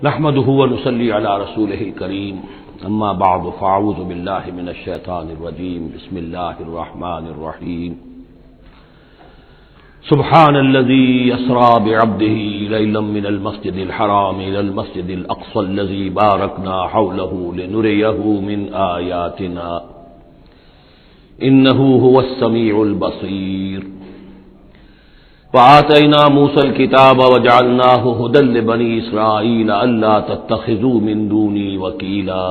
نحمده ونصلي على رسوله الكريم اما بعد فاعوذ بالله من الشيطان الرجيم بسم الله الرحمن الرحيم سبحان الذي يسرى بعبده ليلا من المسجد الحرام إلى المسجد الأقصى الذي باركنا حوله لنريه من آياتنا إنه هو السميع البصير وآتينا موسى الكتاب وجعلناه هدى لبني إسرائيل ألا تتخذوا من دوني وكيلا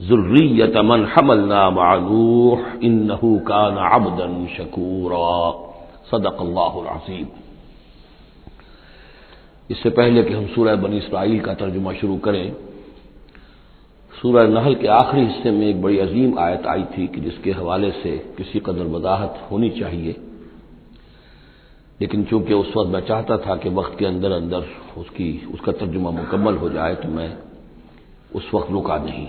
ذرية من حملنا مع نوح إنه كان عبدا شكورا صدق اللہ العظیم۔ اس سے پہلے کہ ہم سورہ بنی اسرائیل کا ترجمہ شروع کریں، سورہ نحل کے آخری حصے میں ایک بڑی عظیم آیت آئی تھی کہ جس کے حوالے سے کسی قدر وضاحت ہونی چاہیے، لیکن چونکہ اس وقت میں چاہتا تھا کہ وقت کے اندر اندر اس کا ترجمہ مکمل ہو جائے تو میں اس وقت رکا نہیں۔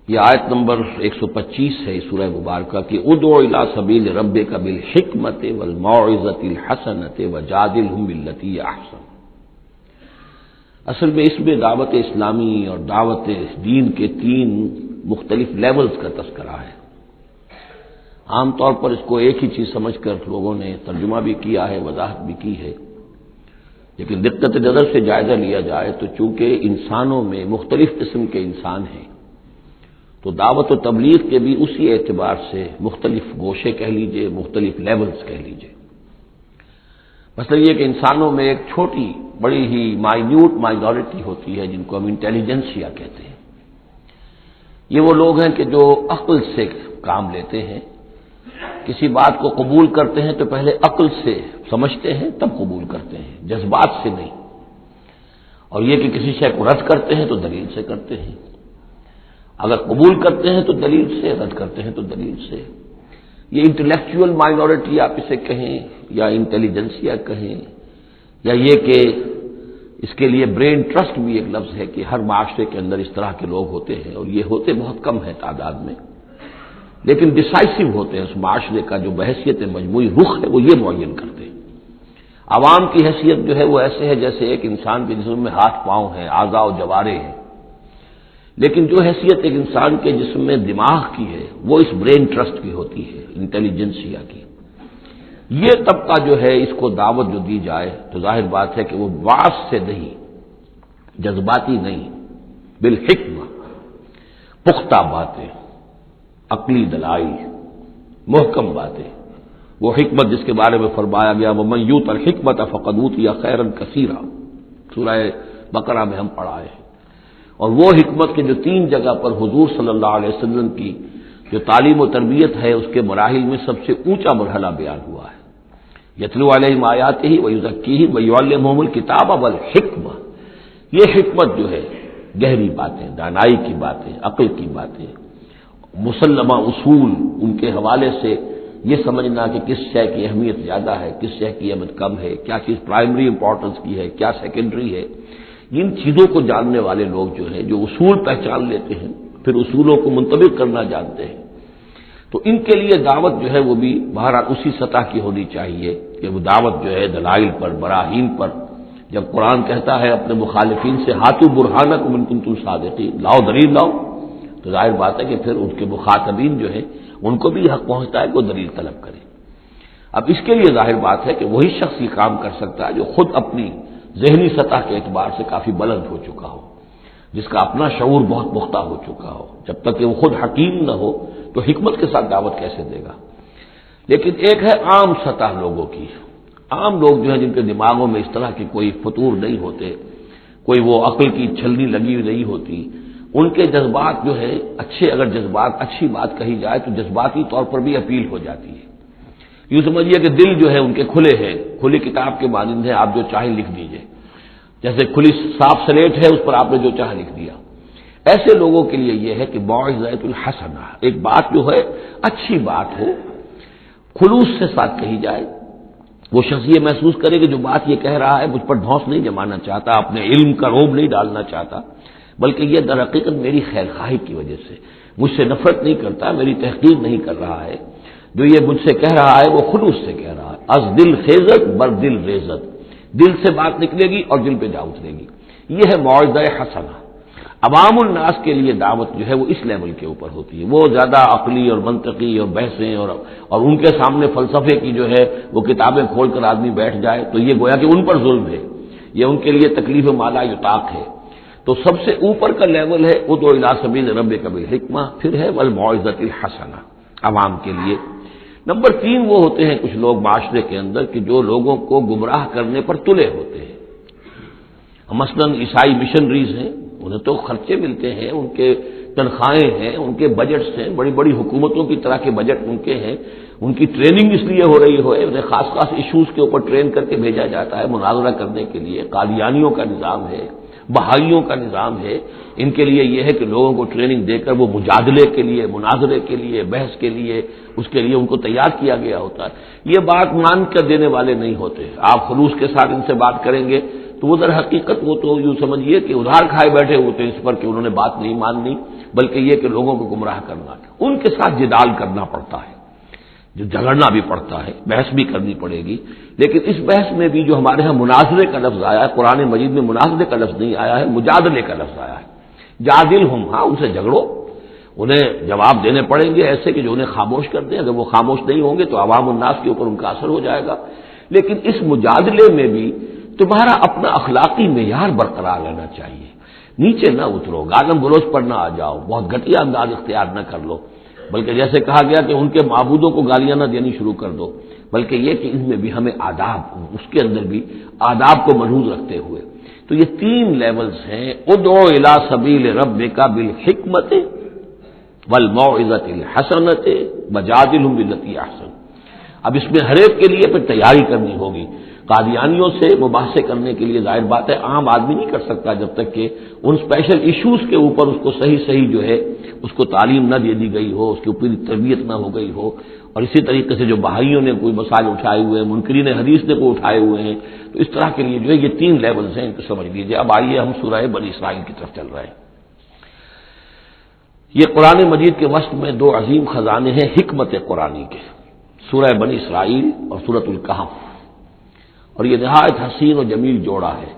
یہ آیت نمبر 125 ہے سورہ مبارکہ کی ادعو الی سبیل ربک بالحکمت والموعظۃ الحسنۃ وجادلھم باللتی ہی احسن۔ اصل میں اس میں دعوت اسلامی اور دعوت دین کے 3 مختلف لیولز کا تذکرہ ہے۔ عام طور پر اس کو ایک ہی چیز سمجھ کر لوگوں نے ترجمہ بھی کیا ہے، وضاحت بھی کی ہے، لیکن دقت نظر سے جائزہ لیا جائے تو چونکہ انسانوں میں مختلف قسم کے انسان ہیں تو دعوت و تبلیغ کے بھی اسی اعتبار سے مختلف گوشے کہہ لیجئے، مختلف لیولز کہہ لیجئے۔ مثلا یہ کہ انسانوں میں ایک چھوٹی بڑی ہی مائنیوٹ مائنورٹی ہوتی ہے جن کو ہم انٹیلیجنسیا کہتے ہیں۔ یہ وہ لوگ ہیں کہ جو عقل سے کام لیتے ہیں، کسی بات کو قبول کرتے ہیں تو پہلے عقل سے سمجھتے ہیں تب قبول کرتے ہیں، جذبات سے نہیں۔ اور یہ کہ کسی شے کو رد کرتے ہیں تو دلیل سے کرتے ہیں، اگر قبول کرتے ہیں تو دلیل سے، رد کرتے ہیں تو دلیل سے۔ یہ انٹلیکچوئل مائنورٹی آپ اسے کہیں یا انٹیلیجنسیا کہیں، یا یہ کہ اس کے لیے برین ٹرسٹ بھی ایک لفظ ہے کہ ہر معاشرے کے اندر اس طرح کے لوگ ہوتے ہیں، اور یہ ہوتے بہت کم ہیں تعداد میں، لیکن ڈیسائسو ہوتے ہیں۔ اس معاشرے کا جو بحیثیت مجموعی رخ ہے وہ یہ معین کرتے ہیں۔ عوام کی حیثیت جو ہے وہ ایسے ہے جیسے ایک انسان کے جسم میں ہاتھ پاؤں ہیں، اعضاء و جوارے ہیں، لیکن جو حیثیت ایک انسان کے جسم میں دماغ کی ہے وہ اس برین ٹرسٹ کی ہوتی ہے، انٹیلیجنسیا کی۔ یہ طبقہ جو ہے اس کو دعوت جو دی جائے تو ظاہر بات ہے کہ وہ واس سے نہیں، جذباتی نہیں، بالحکمہ، پختہ باتیں، عقلی دلائل، محکم باتیں، وہ حکمت جس کے بارے میں فرمایا گیا وَمَن یُؤْتَ الْحِکْمَةَ فَقَدْ أُوتِیَ خَیْرًا کَثِیرًا، سورہ بقرہ میں ہم پڑھائے ہیں۔ اور وہ حکمت کے جو 3 جگہ پر حضور صلی اللہ علیہ وسلم کی جو تعلیم و تربیت ہے اس کے مراحل میں سب سے اونچا مرحلہ بیان ہوا ہے، یتلو علیہم آیاتہ ویزکیہم ویعلمہم الکتاب والحکمہ۔ یہ حکمت جو ہے گہری باتیں، دانائی کی باتیں، عقل کی باتیں، مسلمہ اصول، ان کے حوالے سے یہ سمجھنا کہ کس شے کی اہمیت زیادہ ہے، کس شے کی اہمیت کم ہے، کیا چیز پرائمری امپورٹنس کی ہے، کیا سیکنڈری ہے، ان چیزوں کو جاننے والے لوگ جو ہیں، جو اصول پہچان لیتے ہیں، پھر اصولوں کو منطبق کرنا جانتے ہیں، تو ان کے لیے دعوت جو ہے وہ بھی بہرحال اسی سطح کی ہونی چاہیے کہ وہ دعوت جو ہے دلائل پر، براہین پر۔ جب قرآن کہتا ہے اپنے مخالفین سے ہاتھو برہانکم ان کنتم صادقین، لاؤ دلیل لاؤ، تو ظاہر بات ہے کہ پھر ان کے مخاطبین جو ہیں ان کو بھی حق پہنچتا ہے کہ وہ دلیل طلب کریں۔ اب اس کے لیے ظاہر بات ہے کہ وہی شخص یہ کام کر سکتا ہے جو خود اپنی ذہنی سطح کے اعتبار سے کافی بلند ہو چکا ہو، جس کا اپنا شعور بہت پختہ ہو چکا ہو۔ جب تک کہ وہ خود حکیم نہ ہو تو حکمت کے ساتھ دعوت کیسے دے گا؟ لیکن ایک ہے عام سطح لوگوں کی، عام لوگ جو ہیں جن کے دماغوں میں اس طرح کے کوئی فطور نہیں ہوتے، کوئی وہ عقل کی چھلنی لگی ہوئی نہیں ہوتی، ان کے جذبات جو ہے اچھے، اگر جذبات اچھی بات کہی جائے تو جذباتی طور پر بھی اپیل ہو جاتی ہے۔ یوں سمجھیے کہ دل جو ہے ان کے کھلے ہیں، کھلی کتاب کے مانند ہے، آپ جو چاہیں لکھ دیجئے، جیسے کھلی صاف سلیٹ ہے اس پر آپ نے جو چاہا لکھ دیا۔ ایسے لوگوں کے لیے یہ ہے کہ موعظۃ الحسنہ، ایک بات جو ہے اچھی بات ہو، خلوص سے ساتھ کہی جائے، وہ شخص یہ محسوس کرے کہ جو بات یہ کہہ رہا ہے مجھ پر ڈھونس نہیں جمانا چاہتا، اپنے علم کا روب نہیں ڈالنا چاہتا، بلکہ یہ در حقیقت میری خیر خواہی کی وجہ سے مجھ سے نفرت نہیں کرتا، میری تحقیر نہیں کر رہا ہے، جو یہ مجھ سے کہہ رہا ہے وہ خلوص سے کہہ رہا ہے۔ از دل خیزت بر دل ریزت، دل سے بات نکلے گی اور دل پہ جا اترے گی. یہ ہے موعظہ حسنہ. عوام الناس کے لیے دعوت جو ہے وہ اس لیول کے اوپر ہوتی ہے. وہ زیادہ عقلی اور منطقی اور بحثیں اور ان کے سامنے فلسفے کی جو ہے وہ کتابیں کھول کر آدمی بیٹھ جائے تو یہ گویا کہ ان پر ظلم ہے، یہ ان کے لیے تکلیف مالا یطاق ہے. تو سب سے اوپر کا لیول ہے ادعو الی سبیل ربک بالحکمہ، پھر ہے والموعظۃ الحسنہ عوام کے لیے. نمبر 3 وہ ہوتے ہیں کچھ لوگ معاشرے کے اندر کہ جو لوگوں کو گمراہ کرنے پر تلے ہوتے ہیں. مثلاً عیسائی مشنریز ہیں، انہیں تو خرچے ملتے ہیں، ان کے تنخواہیں ہیں، ان کے بجٹس ہیں، بڑی بڑی حکومتوں کی طرح کے بجٹ ان کے ہیں. ان کی ٹریننگ اس لیے ہو رہی ہے، انہیں خاص خاص ایشوز کے اوپر ٹرین کر کے بھیجا جاتا ہے مناظرہ کرنے کے لیے. قادیانیوں کا نظام ہے، بہائیوں کا نظام ہے. ان کے لیے یہ ہے کہ لوگوں کو ٹریننگ دے کر وہ مجادلے کے لیے، مناظرے کے لیے، بحث کے لیے، اس کے لیے ان کو تیار کیا گیا ہوتا ہے. یہ بات مان کر دینے والے نہیں ہوتے. آپ خلوص کے ساتھ ان سے بات کریں گے تو وہ در حقیقت وہ تو یوں سمجھیے کہ ادھار کھائے بیٹھے ہوتے ہیں اس پر کہ انہوں نے بات نہیں ماننی، بلکہ یہ کہ لوگوں کو گمراہ کرنا. ان کے ساتھ جدال کرنا پڑتا ہے، جو جھگڑنا بھی پڑتا ہے، بحث بھی کرنی پڑے گی. لیکن اس بحث میں بھی جو ہمارے ہاں مناظرے کا لفظ آیا ہے، قرآن مجید میں مناظرے کا لفظ نہیں آیا ہے، مجادلے کا لفظ آیا ہے. جادلہم، ہاں ان سے جھگڑو، انہیں جواب دینے پڑیں گے ایسے کہ جو انہیں خاموش کر دیں. اگر وہ خاموش نہیں ہوں گے تو عوام الناس کے اوپر ان کا اثر ہو جائے گا. لیکن اس مجادلے میں بھی تمہارا اپنا اخلاقی معیار برقرار رہنا چاہیے. نیچے نہ اترو، گالم گلوچ پر نہ آ جاؤ، بہت گھٹیا انداز اختیار نہ کر لو، بلکہ جیسے کہا گیا کہ ان کے معبودوں کو گالیاں نہ دینی شروع کر دو، بلکہ یہ کہ ان میں بھی ہمیں آداب، اس کے اندر بھی آداب کو ملحوظ رکھتے ہوئے. تو یہ 3 لیولز ہیں. ادعو الی سبیل ربک بالحکمۃ والموعظۃ الحسنۃ وجادلہم باللتی احسن. اب اس میں ہر ایک کے لیے پھر تیاری کرنی ہوگی. قادیانیوں سے مباحثے کرنے کے لیے ظاہر بات ہے عام آدمی نہیں کر سکتا جب تک کہ ان اسپیشل ایشوز کے اوپر اس کو صحیح جو ہے اس کو تعلیم نہ دے دی گئی ہو، اس کے اوپر تربیت نہ ہو گئی ہو. اور اسی طریقے سے جو بہائیوں نے کوئی مسائل اٹھائے ہوئے ہیں، منکرین حدیث نے کوئی اٹھائے ہوئے ہیں، تو اس طرح کے لیے جو ہے یہ 3 لیولز ہیں، ان کو سمجھ لیجیے. اب آئیے ہم سورہ بنی اسرائیل کی طرف چل رہے ہیں. یہ قرآن مجید کے وسط میں 2 عظیم خزانے ہیں حکمت قرآنی کے، سورہ بنی اسرائیل اور سورۃ الکہف. اور یہ نہایت حسین و جمیل جوڑا ہے.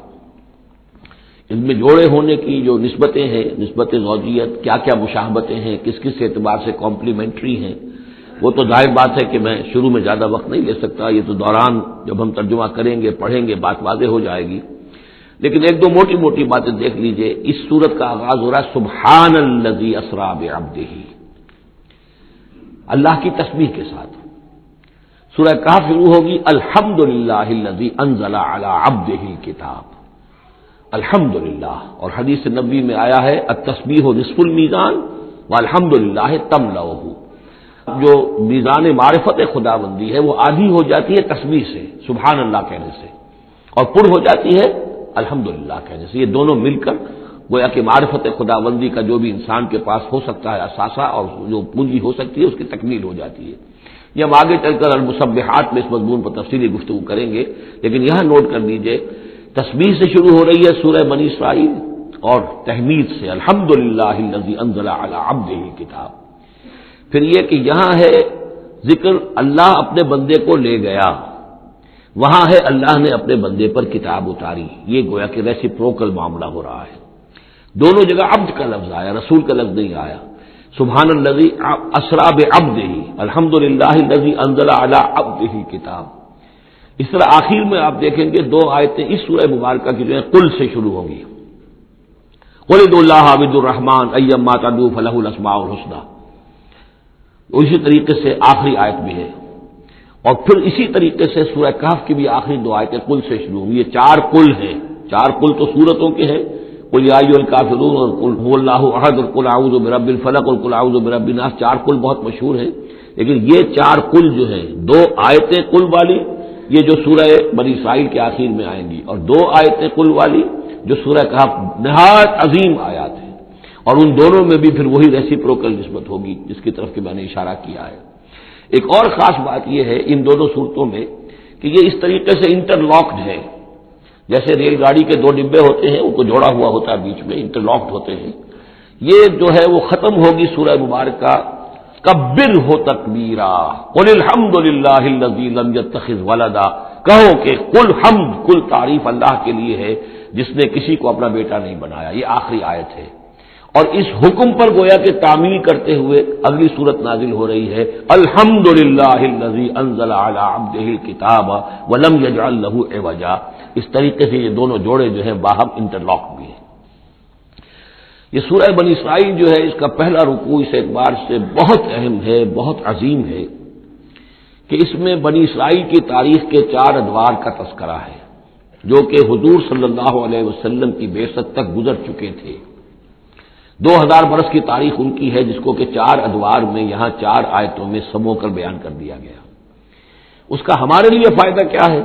ان میں جوڑے ہونے کی جو نسبتیں ہیں، نسبت زوجیت، کیا کیا مشابہتیں ہیں، کس کس اعتبار سے کمپلیمنٹری ہیں، وہ تو ظاہر بات ہے کہ میں شروع میں زیادہ وقت نہیں لے سکتا. یہ تو دوران جب ہم ترجمہ کریں گے، پڑھیں گے، بات واضح ہو جائے گی. لیکن 1-2 موٹی موٹی باتیں دیکھ لیجئے. اس سورت کا آغاز ہو رہا ہے سبحان الذی اسری بعبدہ، اللہ کی تسبیح کے ساتھ. سورہ کہف شروع ہوگی الحمدللہ الذی انزل علی عبدہ الکتاب. الحمدللہ، اور حدیث نبوی میں آیا ہے التسبیح نصف المیزان والحمدللہ تملؤہ. جو میزان معرفت خداوندی ہے وہ آدھی ہو جاتی ہے تسبیح سے، سبحان اللہ کہنے سے، اور پر ہو جاتی ہے الحمدللہ کہنے سے. یہ دونوں مل کر گویا کہ معرفت خداوندی کا جو بھی انسان کے پاس ہو سکتا ہے اثاثہ اور جو پونجی ہو سکتی ہے اس کی تکمیل ہو جاتی ہے. یہ ہم آگے چل کر المسبحات میں اس مضمون پر تفصیلی گفتگو کریں گے. لیکن یہاں نوٹ کر لیجئے تسبیح سے شروع ہو رہی ہے سورہ بنی اسرائیل اور تحمید سے الحمدللہ الذی انزل علی عبدہ الکتاب. پھر یہ کہ یہاں ہے ذکر اللہ اپنے بندے کو لے گیا، وہاں ہے اللہ نے اپنے بندے پر کتاب اتاری. یہ گویا کہ ریسیپروکل معاملہ ہو رہا ہے. دونوں جگہ عبد کا لفظ آیا، رسول کا لفظ نہیں آیا. سبحان الذی اسری بعبدہ الحمدللہ الذی انزل علی عبدہ الکتاب. اس طرح آخر میں آپ دیکھیں گے 2 آیتیں اس سورہ مبارکہ کی جو ہے قل سے شروع ہوں گی. قل ادعوا اللہ عبد الرحمن ایما تدعوا فلہ الاسماء الحسنی. اسی طریقے سے آخری آیت بھی ہے. اور پھر اسی طریقے سے سورہ کہف کی بھی آخری 2 آیتیں قل سے شروع ہوں گی. یہ 4 قل ہیں. 4 قل تو سورتوں کے ہیں، قل یا ایھا الکافرون اور قل هو اللہ احد اور قل اعوذ برب الفلق اور قل اعوذ برب الناس. 4 قل بہت مشہور ہیں. لیکن یہ 4 قل جو ہیں، 2 آیتیں قل والی یہ جو سورہ بنی اسرائیل کے آخر میں آئیں گی، اور 2 آیتیں قل والی جو سورہ کہف نہایت عظیم آیات ہیں. اور ان دونوں میں بھی پھر وہی ریسیپروکل نسبت ہوگی جس کی طرف کہ میں نے اشارہ کیا ہے. ایک اور خاص بات یہ ہے ان دونوں صورتوں میں کہ یہ اس طریقے سے انٹرلاکڈ ہے، جیسے ریل گاڑی کے 2 ڈبے ہوتے ہیں ان کو جوڑا ہوا ہوتا ہے بیچ میں، انٹرلاکڈ ہوتے ہیں. یہ جو ہے وہ ختم ہوگی سورہ مبارکہ کبر ہو تکبیرا قل الحمدللہ الذی لم یتخذ ولدا کہو کہ کل حمد، کل تعریف اللہ کے لیے ہے جس نے کسی کو اپنا بیٹا نہیں بنایا. یہ آخری آیت ہے. اور اس حکم پر گویا کہ تعمیل کرتے ہوئے اگلی صورت نازل ہو رہی ہے، الحمدللہ الذی انزل علی عبدہ الکتاب ولم یجعل لہ عوجا. اس طریقے سے یہ دونوں جوڑے جو ہیں باہم انٹرلاک بھی ہیں. یہ سورہ بنی اسرائیل جو ہے اس کا پہلا رکوع اس اعتبار سے بہت اہم ہے، بہت عظیم ہے کہ اس میں بنی اسرائیل کی تاریخ کے 4 ادوار کا تذکرہ ہے جو کہ حضور صلی اللہ علیہ وسلم کی بعثت تک گزر چکے تھے. 2000 برس کی تاریخ ان کی ہے جس کو کہ 4 ادوار میں یہاں 4 آیتوں میں سمو کر بیان کر دیا گیا. اس کا ہمارے لیے فائدہ کیا ہے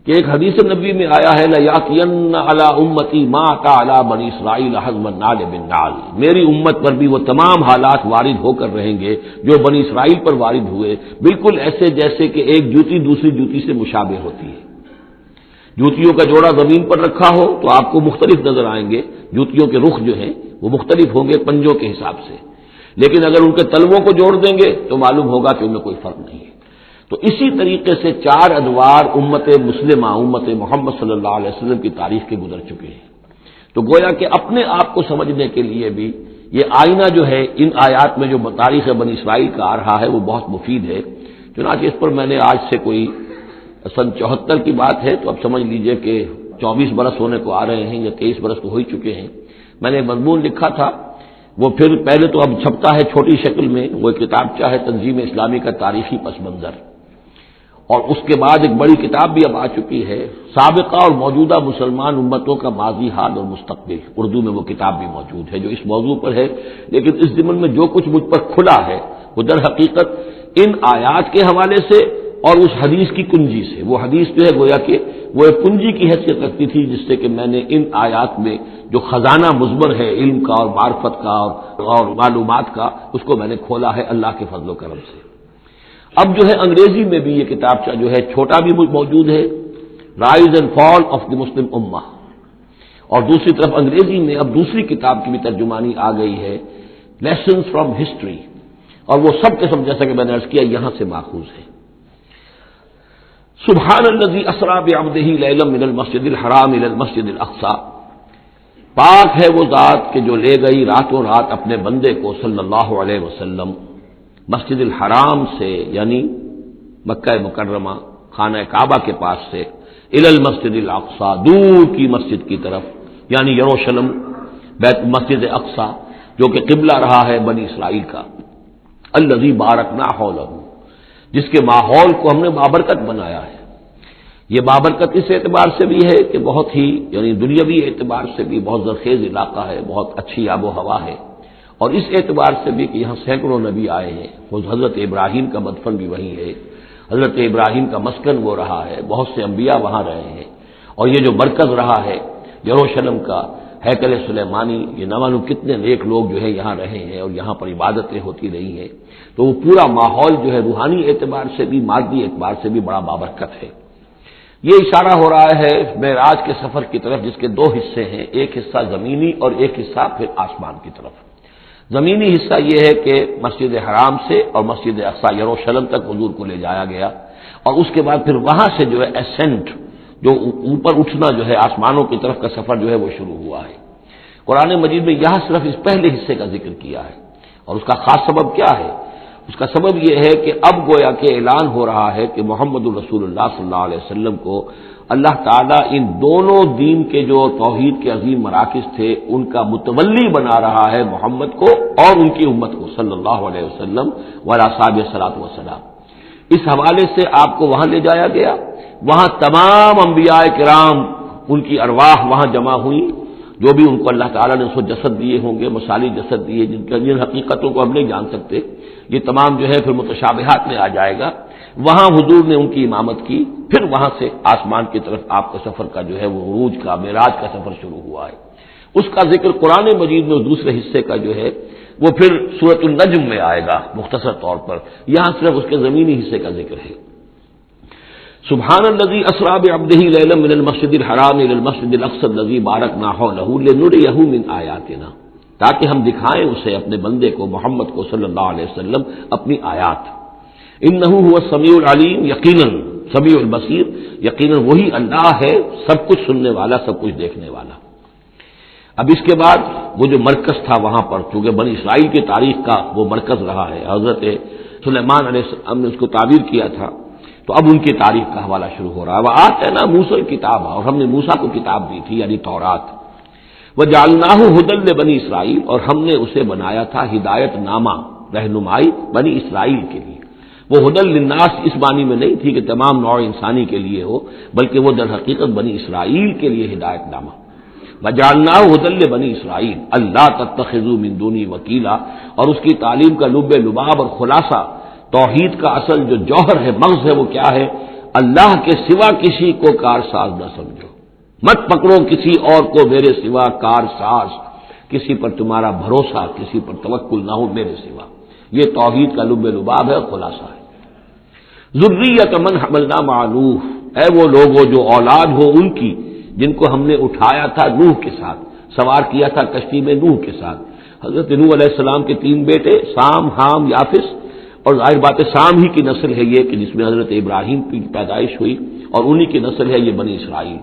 کہ ایک حدیث نبی میں آیا ہے لَيَأْتِيَنَّ عَلَىٰ أُمَّتِي مَا أَتَىٰ عَلَىٰ بَنِي إِسْرَائِيلَ حَزْمَ النَّعْلِ بِالنَّعْلِ. میری امت پر بھی وہ تمام حالات وارد ہو کر رہیں گے جو بنی اسرائیل پر وارد ہوئے، بالکل ایسے جیسے کہ ایک جوتی دوسری جوتی سے مشابہ ہوتی ہے. جوتیوں کا جوڑا زمین پر رکھا ہو تو آپ کو مختلف نظر آئیں گے، جوتیوں کے رخ جو ہیں وہ مختلف ہوں گے پنجوں کے حساب سے، لیکن اگر ان کے تلووں کو جوڑ دیں گے تو معلوم ہوگا کہ ان میں کوئی فرق نہیں ہے. تو اسی طریقے سے 4 ادوار امت مسلمہ، امت محمد صلی اللہ علیہ وسلم کی تاریخ کے گزر چکے ہیں. تو گویا کہ اپنے آپ کو سمجھنے کے لیے بھی یہ آئینہ جو ہے ان آیات میں جو تاریخ بنی اسرائیل کا آ رہا ہے وہ بہت مفید ہے. چنانچہ اس پر میں نے آج سے کوئی سن 74 کی بات ہے تو اب سمجھ لیجئے کہ 24 برس ہونے کو آ رہے ہیں یا 23 برس تو ہو ہی چکے ہیں. میں نے ایک مضمون لکھا تھا، وہ پھر پہلے تو اب چھپتا ہے چھوٹی شکل میں، وہ کتابچہ ہے تنظیم اسلامی کا تاریخی پس منظر، اور اس کے بعد ایک بڑی کتاب بھی اب آ چکی ہے سابقہ اور موجودہ مسلمان امتوں کا ماضی، حال اور مستقبل. اردو میں وہ کتاب بھی موجود ہے جو اس موضوع پر ہے. لیکن اس ضمن میں جو کچھ مجھ پر کھلا ہے وہ در حقیقت ان آیات کے حوالے سے اور اس حدیث کی کنجی سے. وہ حدیث جو ہے گویا کہ وہ ایک کنجی کی حیثیت رکھتی تھی جس سے کہ میں نے ان آیات میں جو خزانہ مضمر ہے علم کا اور معرفت کا اور معلومات کا، اس کو میں نے کھولا ہے اللہ کے فضل و کرم سے. اب جو ہے انگریزی میں بھی یہ کتابچہ جو ہے چھوٹا بھی موجود ہے، rise and fall of the Muslim امہ، اور دوسری طرف انگریزی میں اب دوسری کتاب کی بھی ترجمانی آ گئی ہے، لیسنز فرام ہسٹری، اور وہ سب کے سب جیسا کہ میں نے عرض کیا یہاں سے ماخوذ ہے. سبحان الذی اسری بعبدہ لیلا من المسجد الحرام الی المسجد الاقصی. پاک ہے وہ ذات کہ جو لے گئی راتوں رات اپنے بندے کو صلی اللہ علیہ وسلم مسجد الحرام سے، یعنی مکہ مکرمہ خانہ کعبہ کے پاس سے، الی المسجد الاقصی، دور کی مسجد کی طرف، یعنی یروشلم بیت مسجد اقصی جو کہ قبلہ رہا ہے بنی اسرائیل کا. الذی بارکنا حولہ، جس کے ماحول کو ہم نے بابرکت بنایا ہے. یہ بابرکت اس اعتبار سے بھی ہے کہ بہت ہی یعنی دنیاوی اعتبار سے بھی بہت زرخیز علاقہ ہے، بہت اچھی آب و ہوا ہے، اور اس اعتبار سے بھی کہ یہاں سینکڑوں نبی آئے ہیں. حضرت ابراہیم کا مدفن بھی وہیں ہے، حضرت ابراہیم کا مسکن وہ رہا ہے، بہت سے انبیاء وہاں رہے ہیں. اور یہ جو مرکز رہا ہے یروشلم کا، ہیکل سلیمانی، یہ نہ معلوم کتنے نیک لوگ جو ہے یہاں رہے ہیں اور یہاں پر عبادتیں ہوتی رہی ہیں. تو وہ پورا ماحول جو ہے روحانی اعتبار سے بھی مادی اعتبار سے بھی بڑا بابرکت ہے. یہ اشارہ ہو رہا ہے معراج کے سفر کی طرف جس کے 2 حصے ہیں، ایک حصہ زمینی اور ایک حصہ پھر آسمان کی طرف. زمینی حصہ یہ ہے کہ مسجد حرام سے اور مسجد اقصی یروشلم تک حضور کو لے جایا گیا، اور اس کے بعد پھر وہاں سے جو ہے اسینٹ، جو اوپر اٹھنا جو ہے آسمانوں کی طرف کا سفر جو ہے وہ شروع ہوا ہے. قرآن مجید میں یہاں صرف اس پہلے حصے کا ذکر کیا ہے، اور اس کا خاص سبب کیا ہے؟ اس کا سبب یہ ہے کہ اب گویا کہ اعلان ہو رہا ہے کہ محمد الرسول اللہ صلی اللہ علیہ وسلم کو اللہ تعالیٰ ان دونوں دین کے جو توحید کے عظیم مراکز تھے ان کا متولی بنا رہا ہے محمد کو اور ان کی امت کو صلی اللہ علیہ وسلم وعلی صحابہ صلاۃ وسلام. اس حوالے سے آپ کو وہاں لے جایا گیا. وہاں تمام انبیاء کرام ان کی ارواح وہاں جمع ہوئی، جو بھی ان کو اللہ تعالیٰ نے اس کو جسد دیے ہوں گے، مثالی جسد دیے جن حقیقتوں کو ہم نہیں جان سکتے، یہ تمام جو ہے پھر متشابہات میں آ جائے گا. وہاں حضور نے ان کی امامت کی، پھر وہاں سے آسمان کی طرف آپ کا سفر کا جو ہے وہ عروج کا معراج کا سفر شروع ہوا ہے. اس کا ذکر قرآن مجید میں اس دوسرے حصے کا جو ہے وہ پھر سورۃ النجم میں آئے گا مختصر طور پر. یہاں صرف اس کے زمینی حصے کا ذکر ہے. سبحان الذی اسری بعبدہ لیلا من المسجد الحرام الی المسجد الاقصی الذی بارکنا حولہ لنریہ من آیاتنا، تاکہ ہم دکھائیں اسے اپنے بندے کو محمد کو صلی اللہ علیہ وسلم اپنی آیات. انہ هو السمیع العلیم، یقیناً سمیع البصیر، یقیناً وہی اللہ ہے سب کچھ سننے والا، سب کچھ دیکھنے والا۔ اب اس کے بعد وہ جو مرکز تھا وہاں پر، چونکہ بنی اسرائیل کی تاریخ کا وہ مرکز رہا ہے، حضرت سلیمان علیہ السلام نے اس کو تعبیر کیا تھا، تو اب ان کی تاریخ کا حوالہ شروع ہو رہا ہے۔ وآتینا موسیٰ الکتاب، اور ہم نے موسیٰ کو کتاب دی تھی یعنی تورات، وجعلناہ ھدی لبنی اسرائیل، اور ہم نے اسے بنایا تھا ہدایت نامہ، رہنمائی بنی اسرائیل کے لیے۔ وہ ھدی للناس اس معنی میں نہیں تھی کہ تمام نوع انسانی کے لیے ہو، بلکہ وہ در حقیقت بنی اسرائیل کے لیے ہدایت نامہ۔ وجعلناہ ھدی لبنی اسرائیل اللہ تتخذوا من دونی وکیلا، اور اس کی تعلیم کا لب لباب اور خلاصہ، توحید کا اصل جو جوہر ہے، مغز ہے، وہ کیا ہے؟ اللہ کے سوا کسی کو کارساز نہ سمجھو، مت پکڑو کسی اور کو میرے سوا کارساز، کسی پر تمہارا بھروسہ، کسی پر توکل نہ ہو میرے سوا۔ یہ توحید کا لب لباب ہے، خلاصہ ہے۔ ذریۃ من حملنا مع نوح، اے وہ لوگوں جو اولاد ہو ان کی جن کو ہم نے اٹھایا تھا نوح کے ساتھ، سوار کیا تھا کشتی میں نوح کے ساتھ۔ حضرت نوح علیہ السلام کے 3 بیٹے، سام، حام، یافس، اور ظاہر بات ہے سام ہی کی نسل ہے یہ کہ جس میں حضرت ابراہیم کی پیدائش ہوئی، اور انہی کی نسل ہے یہ بنی اسرائیل۔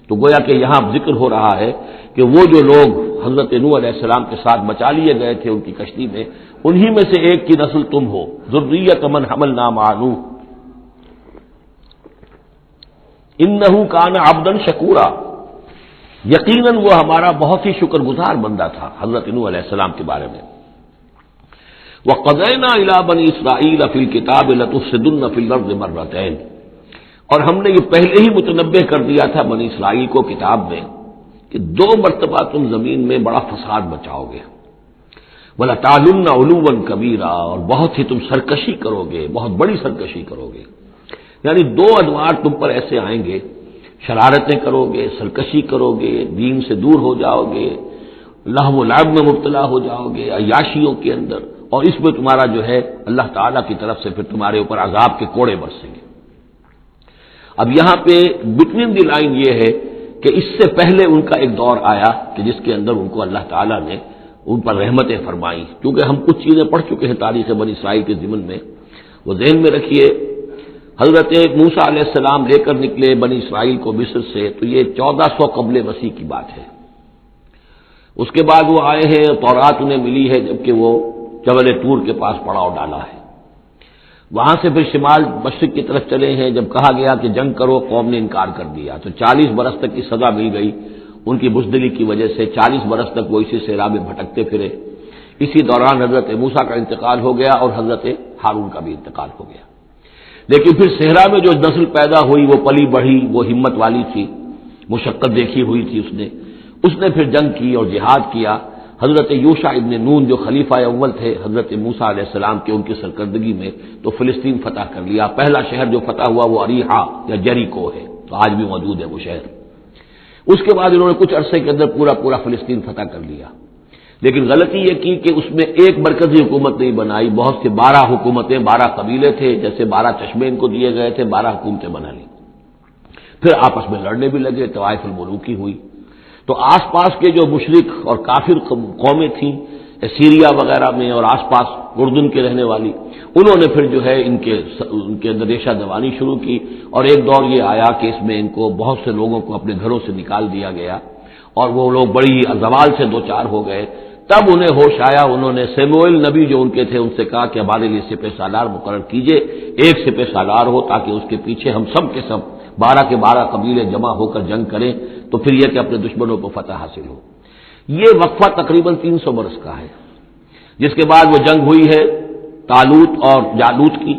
تو گویا کہ یہاں ذکر ہو رہا ہے کہ وہ جو لوگ حضرت نوح علیہ السلام کے ساتھ بچا لیے گئے تھے ان کی کشتی میں، انہی میں سے ایک کی نسل تم ہو، ذریۃ من حملنا مع نوح انہ کان عبدا شکورا، یقیناً وہ ہمارا بہت ہی شکر گزار بندہ تھا حضرت نوح علیہ السلام کے بارے میں۔ وَقَضَيْنَا إِلَىٰ بَنِي إِسْرَائِيلَ فِي الْكِتَابِ لَتُفْسِدُنَّ فِي الْأَرْضِ مَرَّتَيْنِ، اور ہم نے یہ پہلے ہی متنبہ کر دیا تھا بنی اسرائیل کو کتاب میں کہ 2 مرتبہ تم زمین میں بڑا فساد مچاؤ گے، وَلَتَعْلُنَّ عُلُوًّا كَبِيرًا، اور بہت ہی تم سرکشی کرو گے، بہت بڑی سرکشی کرو گے۔ یعنی 2 ادوار تم پر ایسے آئیں گے، شرارتیں کرو گے، سرکشی کرو گے، دین سے دور ہو جاؤ گے، لہو و لعب میں مبتلا ہو جاؤ گے، عیاشیوں کے اندر، اور اس میں تمہارا جو ہے اللہ تعالیٰ کی طرف سے پھر تمہارے اوپر عذاب کے کوڑے برسیں گے۔ اب یہاں پہ بٹوین دی لائن یہ ہے کہ اس سے پہلے ان کا ایک دور آیا کہ جس کے اندر ان کو اللہ تعالیٰ نے ان پر رحمتیں فرمائیں، کیونکہ ہم کچھ چیزیں پڑھ چکے ہیں تاریخ بنی اسرائیل کے ضمن میں، وہ ذہن میں رکھیے۔ حضرت موسیٰ علیہ السلام لے کر نکلے بنی اسرائیل کو مصر سے، تو یہ 1400 قبل مسیح کی بات ہے۔ اس کے بعد وہ آئے ہیں، تورات انہیں ملی ہے جبکہ وہ جبل طور کے پاس پڑاؤ ڈالا ہے۔ وہاں سے پھر شمال مشرق کی طرف چلے ہیں، جب کہا گیا کہ جنگ کرو قوم نے انکار کر دیا، تو 40 برس تک کی سزا مل گئی ان کی بزدلی کی وجہ سے، 40 برس تک وہ اسی صحرا میں بھٹکتے پھرے۔ اسی دوران حضرت موسیٰ کا انتقال ہو گیا اور حضرت ہارون کا بھی انتقال ہو گیا۔ لیکن پھر صحرا میں جو نسل پیدا ہوئی وہ پلی بڑھی، وہ ہمت والی تھی، مشقت دیکھی ہوئی تھی اس نے پھر جنگ کی اور جہاد کیا۔ حضرت یوشع ابن نون جو خلیفہ اول تھے حضرت موسیٰ علیہ السلام کے، ان کی سرکردگی میں تو فلسطین فتح کر لیا۔ پہلا شہر جو فتح ہوا وہ اریحا یا جریکو ہے، تو آج بھی موجود ہے وہ شہر۔ اس کے بعد انہوں نے کچھ عرصے کے اندر پورا فلسطین فتح کر لیا، لیکن غلطی یہ کی کہ اس میں ایک مرکزی حکومت نہیں بنائی، بہت سے 12 حکومتیں، 12 قبیلے تھے، جیسے 12 چشمے ان کو دیے گئے تھے، 12 حکومتیں بنا لی۔ پھر آپس میں لڑنے بھی لگے، طوائف الملوکی ہوئی۔ تو آس پاس کے جو مشرک اور کافر قومیں تھیں سیریا وغیرہ میں اور آس پاس اردن کے رہنے والی، انہوں نے پھر جو ہے ان کے اندر ریشہ دوانی شروع کی، اور ایک دور یہ آیا کہ اس میں ان کو بہت سے لوگوں کو اپنے گھروں سے نکال دیا گیا، اور وہ لوگ بڑی زوال سے دوچار ہو گئے۔ تب انہیں ہوش آیا، انہوں نے سیموئیل نبی جو ان کے تھے ان سے کہا کہ ہمارے لیے سپہ سالار مقرر کیجئے، ایک سپہ سالار ہو تاکہ اس کے پیچھے ہم سب کے سب 12 کے 12 قبیلے جمع ہو کر جنگ کریں، تو پھر یہ کہ اپنے دشمنوں پر فتح حاصل ہو۔ یہ وقفہ تقریباً 300 برس کا ہے، جس کے بعد وہ جنگ ہوئی ہے طالوت اور جالوت کی،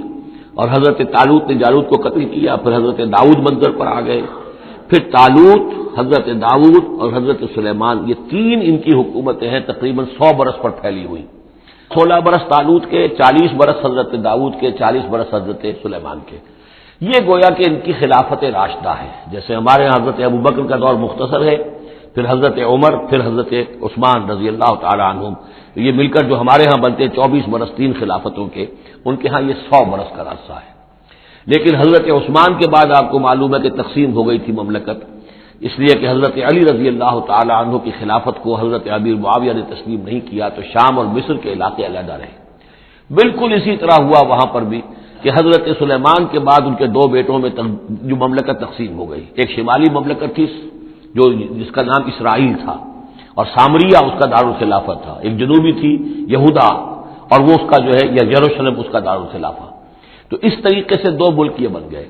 اور حضرت طالوت نے جالوت کو قتل کیا۔ پھر حضرت داؤد منظر پر آ گئے، پھر طالوت، حضرت داؤد اور حضرت سلیمان، یہ 3 ان کی حکومتیں ہیں تقریباً 100 برس پر پھیلی ہوئی۔ 16 برس طالوت کے، 40 برس حضرت داؤد کے، 40 برس حضرت سلیمان کے۔ یہ گویا کہ ان کی خلافت راشدہ ہے، جیسے ہمارے یہاں حضرت ابوبکر کا دور مختصر ہے، پھر حضرت عمر، پھر حضرت عثمان رضی اللہ تعالی عنہم، یہ مل کر جو ہمارے ہاں بنتے 24 برس 3 خلافتوں کے، ان کے ہاں یہ 100 برس کا راستہ ہے۔ لیکن حضرت عثمان کے بعد آپ کو معلوم ہے کہ تقسیم ہو گئی تھی مملکت، اس لیے کہ حضرت علی رضی اللہ تعالی عنہ کی خلافت کو حضرت امیر معاویہ نے تسلیم نہیں کیا، تو شام اور مصر کے علاقے علیحدہ رہے۔ بالکل اسی طرح ہوا وہاں پر بھی کہ حضرت سلیمان کے بعد ان کے 2 بیٹوں میں جو مملکت تقسیم ہو گئی، ایک شمالی مملکت تھی جس کا نام اسرائیل تھا اور سامریہ اس کا دارالخلافہ تھا، ایک جنوبی تھی یہودا اور وہ اس کا جو ہے یا یروشلم اس کا دارالخلافہ. تو اس طریقے سے 2 ملک یہ بن گئے.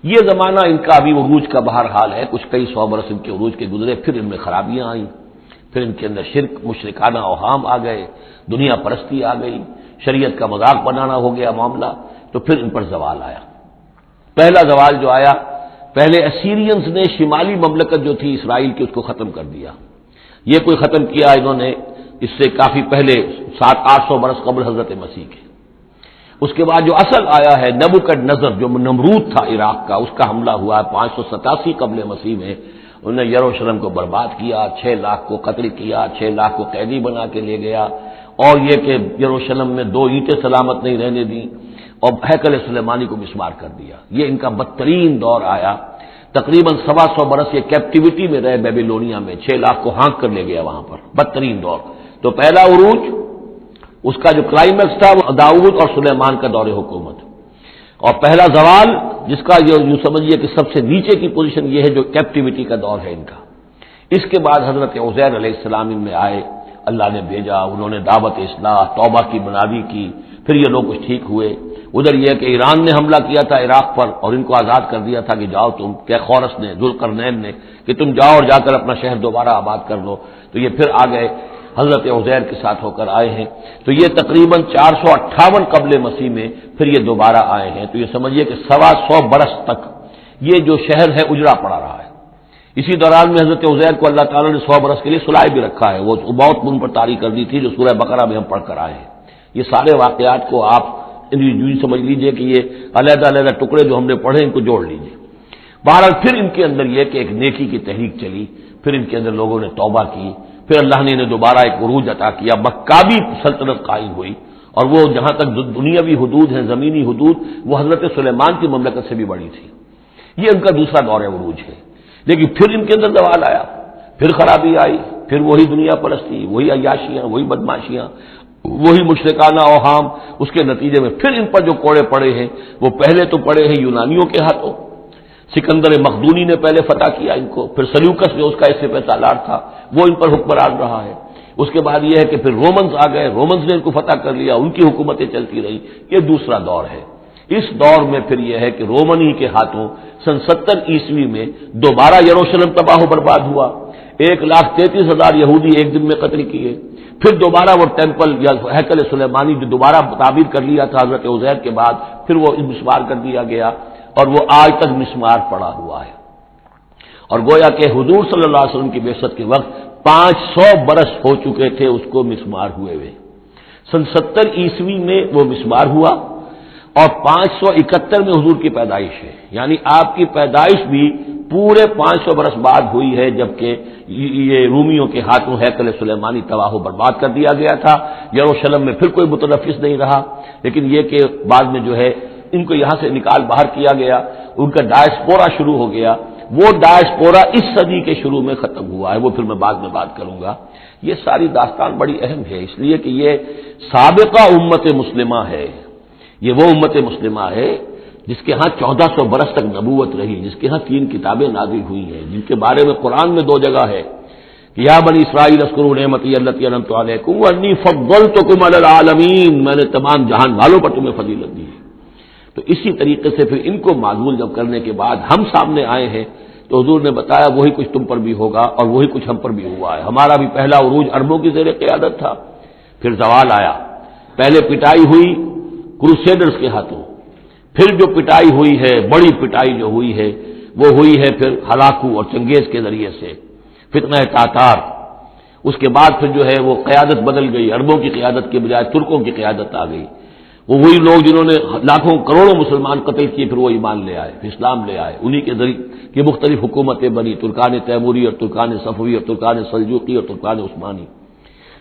یہ زمانہ ان کا ابھی عروج کا بہرحال ہے، کچھ کئی 100 برس ان کے عروج کے گزرے، پھر ان میں خرابیاں آئیں، پھر ان کے اندر شرک مشرکانہ اوہام آ گئے، دنیا پرستی آ گئی، شریعت کا مذاق بنانا ہو گیا معاملہ. تو پھر ان پر زوال آیا. پہلا زوال جو آیا، پہلے اسیرینز نے شمالی مملکت جو تھی اسرائیل کی اس کو ختم کر دیا. یہ کوئی ختم کیا انہوں نے اس سے کافی پہلے 700-800 برس قبل حضرت مسیح کے. اس کے بعد جو اصل آیا ہے نبوکڈنضر جو نمرود تھا عراق کا، اس کا حملہ ہوا 587 قبل مسیح میں. انہوں نے یروشلم کو برباد کیا، 6 لاکھ کو قتل کیا، 6 لاکھ کو قیدی بنا کے لے گیا، اور یہ کہ یروشلم میں 2 اینٹیں سلامت نہیں رہنے دیں اور ہیکل سلیمانی کو مسمار کر دیا. یہ ان کا بدترین دور آیا. تقریباً 125 برس یہ کیپٹیوٹی میں رہے بیبیلونیا میں، 6 لاکھ کو ہانک کر لے گیا وہاں پر. بدترین دور. تو پہلا عروج اس کا جو کلائمیکس تھا وہ داؤد اور سلیمان کا دور حکومت، اور پہلا زوال جس کا یوں سمجھیے کہ سب سے نیچے کی پوزیشن یہ ہے جو کیپٹیوٹی کا دور ہے ان کا. اس کے بعد حضرت عزیر علیہ السلام ان میں آئے، اللہ نے بھیجا، انہوں نے دعوت اصلاح توبہ کی منادی کی، پھر یہ لوگ کچھ ٹھیک ہوئے. ادھر یہ کہ ایران نے حملہ کیا تھا عراق پر اور ان کو آزاد کر دیا تھا کہ جاؤ تم، کہ خورس نے ذوالقرنین نے کہ تم جاؤ اور جا کر اپنا شہر دوبارہ آباد کر لو. تو یہ پھر آ گئے، حضرت عزیر کے ساتھ ہو کر آئے ہیں. تو یہ تقریباً 458 قبل مسیح میں پھر یہ دوبارہ آئے ہیں. تو یہ سمجھیے کہ 125 برس تک یہ جو شہر ہے اجڑا پڑا رہا ہے. اسی دوران میں حضرت عزیر کو اللہ تعالیٰ نے 100 برس کے لیے سلائے بھی رکھا ہے، وہ موت ان پر طاری کر دی تھی جو سورہ بقرہ میں ہم پڑھ کر آئے ہیں. یہ سارے واقعات کو آپ یوں سمجھ لیجئے کہ یہ علیحدہ علیحدہ ٹکڑے جو ہم نے پڑھے ان کو جوڑ لیجئے. بہرحال پھر ان کے اندر یہ کہ ایک نیکی کی تحریک چلی، پھر ان کے اندر لوگوں نے توبہ کی، پھر اللہ نے انہیں دوبارہ ایک عروج عطا کیا، مکابی سلطنت قائم ہوئی. اور وہ جہاں تک دنیاوی حدود ہیں، زمینی حدود، وہ حضرت سلیمان کی مملکت سے بھی بڑی تھی. یہ ان کا دوسرا دور عروج ہے. لیکن پھر ان کے اندر زوال آیا، پھر خرابی آئی، پھر وہی دنیا پرستی، وہی عیاشیاں، وہی بدماشیاں، وہی مشرکانہ اوہام. اس کے نتیجے میں پھر ان پر جو کوڑے پڑے ہیں وہ پہلے تو پڑے ہیں یونانیوں کے ہاتھوں. سکندر مقدونی نے پہلے فتح کیا ان کو، پھر سلیوکس جو اس کا اس سے سالار تھا وہ ان پر حکمران رہا ہے. اس کے بعد یہ ہے کہ پھر رومنز آ گئے، رومنز نے ان کو فتح کر لیا، ان کی حکومتیں چلتی رہی. یہ دوسرا دور ہے. اس دور میں پھر یہ ہے کہ رومن ہی کے ہاتھوں سن 70 عیسوی میں دوبارہ یروشلم تباہ و برباد ہوا. 1,33,000 یہودی ایک دن میں قتل کیے. پھر دوبارہ وہ ٹیمپل یا ہیکل سلیمانی جو دوبارہ تعمیر کر لیا تھا حضرت عزیر کے بعد، پھر وہ مسمار کر دیا گیا اور وہ آج تک مسمار پڑا ہوا ہے. اور گویا کہ حضور صلی اللہ علیہ وسلم کی بعثت کے وقت 500 برس ہو چکے تھے اس کو مسمار ہوئے ہوئے. سن 70 عیسوی میں وہ مسمار ہوا اور 571 میں حضور کی پیدائش ہے. یعنی آپ کی پیدائش بھی پورے 500 برس بعد ہوئی ہے، جبکہ یہ رومیوں کے ہاتھوں ہیکل سلیمانی تباہ و برباد کر دیا گیا تھا. یروشلم میں پھر کوئی متنفس نہیں رہا، لیکن یہ کہ بعد میں جو ہے ان کو یہاں سے نکال باہر کیا گیا، ان کا ڈائسپورا شروع ہو گیا. وہ ڈائسپورا اس صدی کے شروع میں ختم ہوا ہے، وہ پھر میں بعد میں بات کروں گا. یہ ساری داستان بڑی اہم ہے، اس لیے کہ یہ سابقہ امت مسلمہ ہے. یہ وہ امت مسلمہ ہے جس کے ہاں 1400 برس تک نبوت رہی، جس کے ہاں 3 کتابیں نازل ہوئی ہیں، جن کے بارے میں قرآن میں 2 جگہ ہے کہ یا بنی اسرائیل اذکروا نعمتی التی انعمت علیکم وانی فضلتکم علی العالمین، میں نے تمام جہان والوں پر تمہیں فضیلت دی ہے. تو اسی طریقے سے پھر ان کو معزول جب کرنے کے بعد ہم سامنے آئے ہیں تو حضور نے بتایا وہی کچھ تم پر بھی ہوگا اور وہی کچھ ہم پر بھی ہوا ہے. ہمارا بھی پہلا عروج عربوں کی زیر قیادت تھا، پھر زوال آیا. پہلے پٹائی ہوئی کروسیڈرز کے ہاتھوں، پھر جو پٹائی ہوئی ہے، بڑی پٹائی جو ہوئی ہے وہ ہوئی ہے پھر ہلاکو اور چنگیز کے ذریعے سے، فتنہ تاتار. اس کے بعد پھر جو ہے وہ قیادت بدل گئی، عربوں کی قیادت کے بجائے ترکوں کی قیادت آ گئی. وہ وہی لوگ جنہوں نے لاکھوں کروڑوں مسلمان قتل کیے پھر وہ ایمان لے آئے، اسلام لے آئے. انہی کے ذریعے یہ مختلف حکومتیں بنی، ترکان تیموری اور ترکان صفوی اور ترکان سلجوقی اور ترکان عثمانی.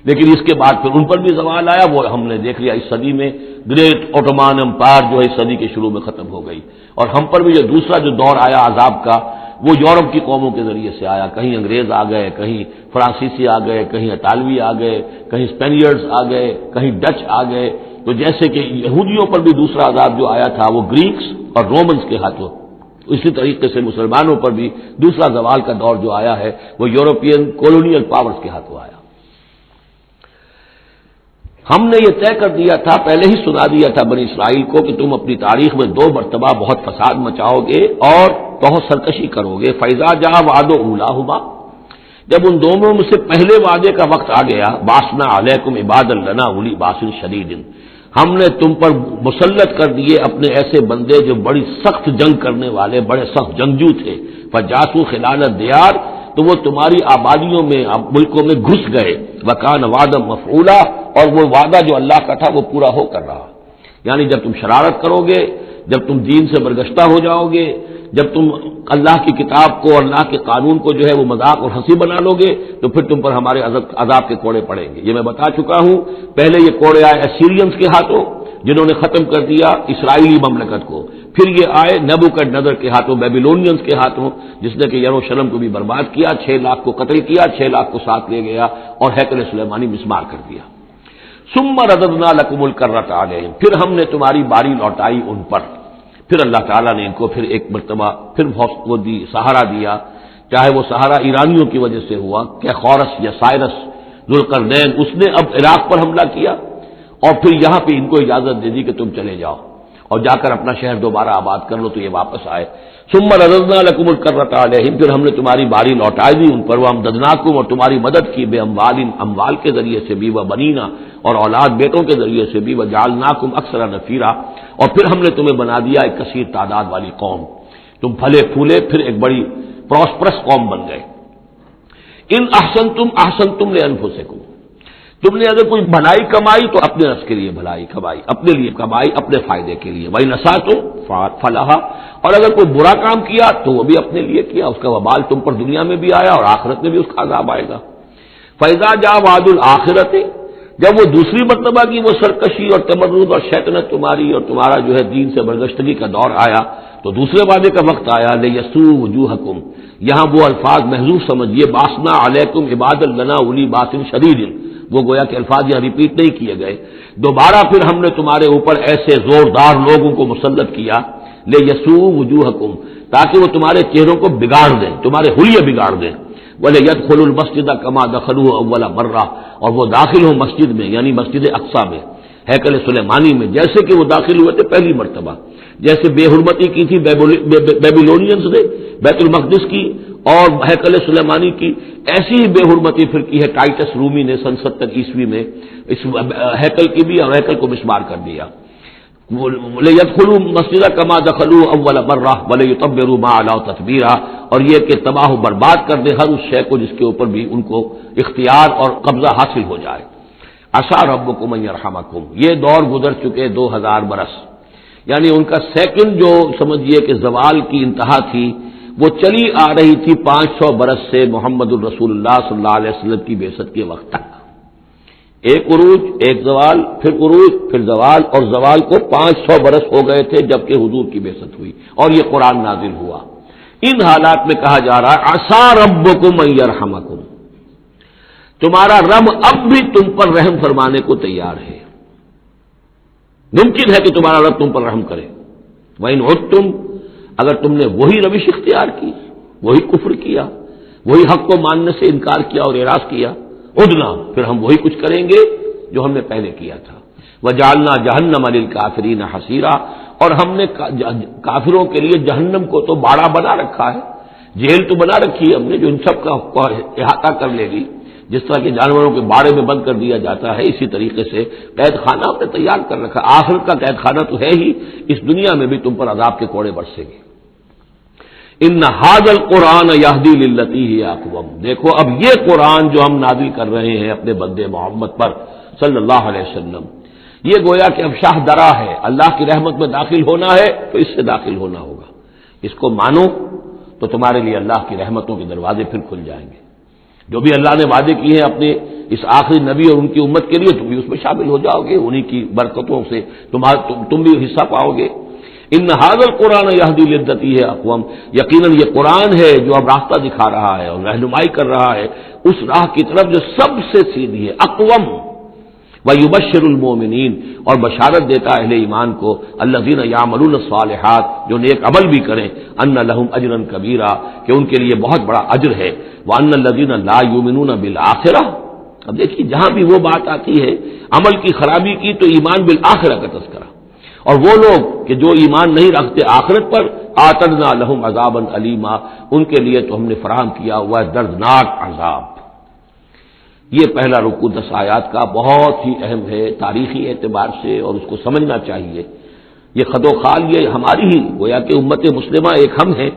لیکن اس کے بعد پھر ان پر بھی زوال آیا. وہ ہم نے دیکھ لیا اس صدی میں گریٹ اوٹومان امپائر جو ہے اس صدی کے شروع میں ختم ہو گئی. اور ہم پر بھی جو دوسرا جو دور آیا عذاب کا وہ یورپ کی قوموں کے ذریعے سے آیا. کہیں انگریز آ گئے، کہیں فرانسیسی آ گئے، کہیں اطالوی آ گئے، کہیں اسپینیئرز آ گئے، کہیں ڈچ آ گئے. تو تو جیسے کہ یہودیوں پر بھی دوسرا عذاب جو آیا تھا وہ گریکس اور رومنز کے ہاتھوں، اسی طریقے سے مسلمانوں پر بھی دوسرا زوال کا دور جو آیا ہے وہ یورپین کولونیل پاورز کے ہاتھوں آیا۔ ہم نے یہ طے کر دیا تھا، پہلے ہی سنا دیا تھا بنی اسرائیل کو کہ تم اپنی تاریخ میں 2 مرتبہ بہت فساد مچاؤ گے اور بہت سرکشی کرو گے۔ فَإِذَا جَاءَ وَعْدُ أُولَاهُمَا، جب ان دونوں میں سے پہلے وعدے کا وقت آ گیا، بَعَثْنَا عَلَيْكُمْ عِبَادًا لَنَا أُولِي بَأْسٍ شَدِيدٍ، ہم نے تم پر مسلط کر دیے اپنے ایسے بندے جو بڑی سخت جنگ کرنے والے، بڑے سخت جنگجو تھے۔ فَجَاسُوا خِلَالَ الدِّيَارِ، تو وہ تمہاری آبادیوں میں، ملکوں میں گھس گئے۔ وَكَانَ وَعْدًا مَفْعُولًا، اور وہ وعدہ جو اللہ کا تھا وہ پورا ہو کر رہا۔ یعنی جب تم شرارت کرو گے، جب تم دین سے برگشتہ ہو جاؤ گے، جب تم اللہ کی کتاب کو، اللہ کے قانون کو جو ہے وہ مذاق اور ہنسی بنا لو گے، تو پھر تم پر ہمارے عذاب کے کوڑے پڑیں گے۔ یہ میں بتا چکا ہوں، پہلے یہ کوڑے آئے اسیرینز کے ہاتھوں جنہوں نے ختم کر دیا اسرائیلی مملکت کو، پھر یہ آئے نبوکڈنیزر کے ہاتھوں، بیبیلونینز کے ہاتھوں، جس نے کہ یروشلم کو بھی برباد کیا، 6 لاکھ کو قتل کیا، 6 لاکھ کو ساتھ لے گیا اور ہیکل سلیمانی مسمار کر دیا۔ ثم رددنا لکم الکرۃ علیہم، پھر ہم نے تمہاری باری لوٹائی ان پر۔ پھر اللہ تعالیٰ نے ان کو پھر ایک مرتبہ پھر وہ دی، سہارا دیا، چاہے وہ سہارا ایرانیوں کی وجہ سے ہوا کہ خورس یا سائرس ذوالقرنین، اس نے اب عراق پر حملہ کیا اور پھر یہاں پہ ان کو اجازت دے دی کہ تم چلے جاؤ اور جا کر اپنا شہر دوبارہ آباد کر لو، تو یہ واپس آئے۔ ثم رددنا لکم الکرۃ علیہم، پھر ہم نے تمہاری باری لوٹا دی ان پر، وامددناکم، اور تمہاری مدد کی، بے اموال کے ذریعے سے بھی، وبنینا، اور اولاد بیٹوں کے ذریعے سے بھی، وجعلناکم اکثر نفیرا، اور پھر ہم نے تمہیں بنا دیا ایک کثیر تعداد والی قوم، تم پھلے پھولے پھر ایک بڑی پراسپرس قوم بن گئے۔ ان احسنتم احسنتم لانفسکم، تم نے اگر کوئی بھلائی کمائی تو اپنے نفس کے لیے بھلائی کمائی، اپنے لیے کمائی، اپنے فائدے کے لیے۔ وَإِنْ أَسَأْتُمْ فَلَهَا، اور اگر کوئی برا کام کیا تو وہ بھی اپنے لیے کیا، اس کا وبال تم پر دنیا میں بھی آیا اور آخرت میں بھی اس کا عذاب آئے گا۔ فَإِذَا جَاءَ وَعْدُ الْآخِرَةِ، جب وہ دوسری مرتبہ کی وہ سرکشی اور تمرد اور شیطنت تمہاری اور تمہارا جو ہے دین سے برگشتگی کا دور آیا، تو دوسرے وعدے کا وقت آیا، لِيَسُوءُ وُجُوهَكُمْ، یہاں وہ الفاظ محذوف سمجھیے، بَعَثْنَا عَلَيْكُمْ عِبَادًا لَنَا أُولِي بَأْسٍ شَدِيدٍ، وہ گویا کہ الفاظ یہاں ریپیٹ نہیں کیے گئے۔ دوبارہ پھر ہم نے تمہارے اوپر ایسے زوردار لوگوں کو مسلط کیا، لِيَسُوءُ وُجُوهَكُمْ، تاکہ وہ تمہارے چہروں کو بگاڑ دیں، تمہارے حلیے بگاڑ دیں۔ وَلِيَدْخُلُوا الْمَسْجِدَ كَمَا دَخَلُوهُ أَوَّلَ مَرَّةٍ، اور وہ داخل ہوں مسجد میں، یعنی مسجد اقصی میں، ہیکل سلیمانی میں، جیسے کہ وہ داخل ہوئے تھے پہلی مرتبہ۔ جیسے بے حرمتی کی تھی بیبیلونینز نے بیت المقدس کی اور ہیکل سلیمانی کی، ایسی ہی بے حرمتی پھر کی ہے ٹائٹس رومی نے سن 70 عیسوی میں اس ہیکل کی بھی، اور ہیکل کو مسمار کر دیا۔ لِيَدْخُلُوا الْمَسْجِدَ كَمَا دَخَلُوهُ أَوَّلَ مَرَّةٍ وَلِيُتَبِّرُوا مَا عَلَوْا تَتْبِيرًا، اور یہ کہ تباہ و برباد کر دے ہر اس شے کو جس کے اوپر بھی ان کو اختیار اور قبضہ حاصل ہو جائے۔ عَسَىٰ رَبُّكُمْ أَن يَرْحَمَكُمْ، یہ دور گزر چکے 2000 برس، یعنی ان کا سیکنڈ جو سمجھیے کہ زوال کی انتہا تھی وہ چلی آ رہی تھی 500 برس سے محمد الرسول اللہ صلی اللہ علیہ وسلم کی بعثت کے وقت تک۔ ایک عروج، ایک زوال، پھر عروج، پھر زوال، اور زوال کو 500 برس ہو گئے تھے جبکہ حضور کی بعثت ہوئی اور یہ قرآن نازل ہوا۔ ان حالات میں کہا جا رہا ہے عسیٰ ربکم ان یرحمکم، تمہارا رب اب بھی تم پر رحم فرمانے کو تیار ہے، ممکن ہے کہ تمہارا رب تم پر رحم کرے۔ وَإِنْ عُدْتُمْ، اگر تم نے وہی روش اختیار کی، وہی کفر کیا، وہی حق کو ماننے سے انکار کیا اور اعراض کیا، عدنا، پھر ہم وہی کچھ کریں گے جو ہم نے پہلے کیا تھا۔ وَجَعَلْنَا جَهَنَّمَ لِلْكَافِرِينَ حَصِيرًا، اور ہم نے کافروں کے لیے جہنم کو تو باڑا بنا رکھا ہے، جیل تو بنا رکھی ہے ہم نے جو ان سب کا احاطہ کر لے گی، جس طرح کہ جانوروں کے باڑے میں بند کر دیا جاتا ہے، اسی طریقے سے قید خانہ ہم نے تیار کر رکھا۔ آخرت کا قید خانہ تو ہے ہی، اس دنیا میں بھی تم پر عذاب کے کوڑے برسیں گے۔ ان ھذا القرآن یہدی للتی ہی اقوم، دیکھو اب یہ قرآن جو ہم نازل کر رہے ہیں اپنے بندے محمد پر صلی اللہ علیہ وسلم، یہ گویا کہ اب شاہ درا ہے، اللہ کی رحمت میں داخل ہونا ہے تو اس سے داخل ہونا ہوگا، اس کو مانو تو تمہارے لیے اللہ کی رحمتوں کے دروازے پھر کھل جائیں گے۔ جو بھی اللہ نے وعدے کیے ہیں اپنے اس آخری نبی اور ان کی امت کے لیے، تم بھی اس میں شامل ہو جاؤ گے، انہی کی برکتوں سے تم بھی حصہ پاؤ گے۔ ان ھذا القرآن یہدی للتی ہے اقوم، یقیناً یہ قرآن ہے جو اب راستہ دکھا رہا ہے اور رہنمائی کر رہا ہے اس راہ کی طرف جو سب سے سیدھی ہے۔ اقوم وَيُبَشِّرُ الْمُؤْمِنِينَ، اور بشارت دیتا اہل ایمان کو، الذین یعملون الصالحات، جو نیک عمل بھی کریں، ان لہم اجرا کبیرا، کہ ان کے لیے بہت بڑا اجر ہے، وان الذین لا یؤمنون بالآخرہ۔ اب دیکھیے جہاں بھی وہ بات آتی ہے عمل کی خرابی کی تو ایمان بالآخرہ کا تذکرہ، اور وہ لوگ کہ جو ایمان نہیں رکھتے آخرت پر، اعتدنا لہم عذابا علیما، ان کے لیے تو ہم نے فراہم کیا ہوا ہے دردناک عذاب۔ یہ پہلا رکوع 10 آیات کا بہت ہی اہم ہے تاریخی اعتبار سے، اور اس کو سمجھنا چاہیے۔ یہ خد و خال یہ ہماری ہی گویا کہ امت مسلمہ ایک ہم ہیں،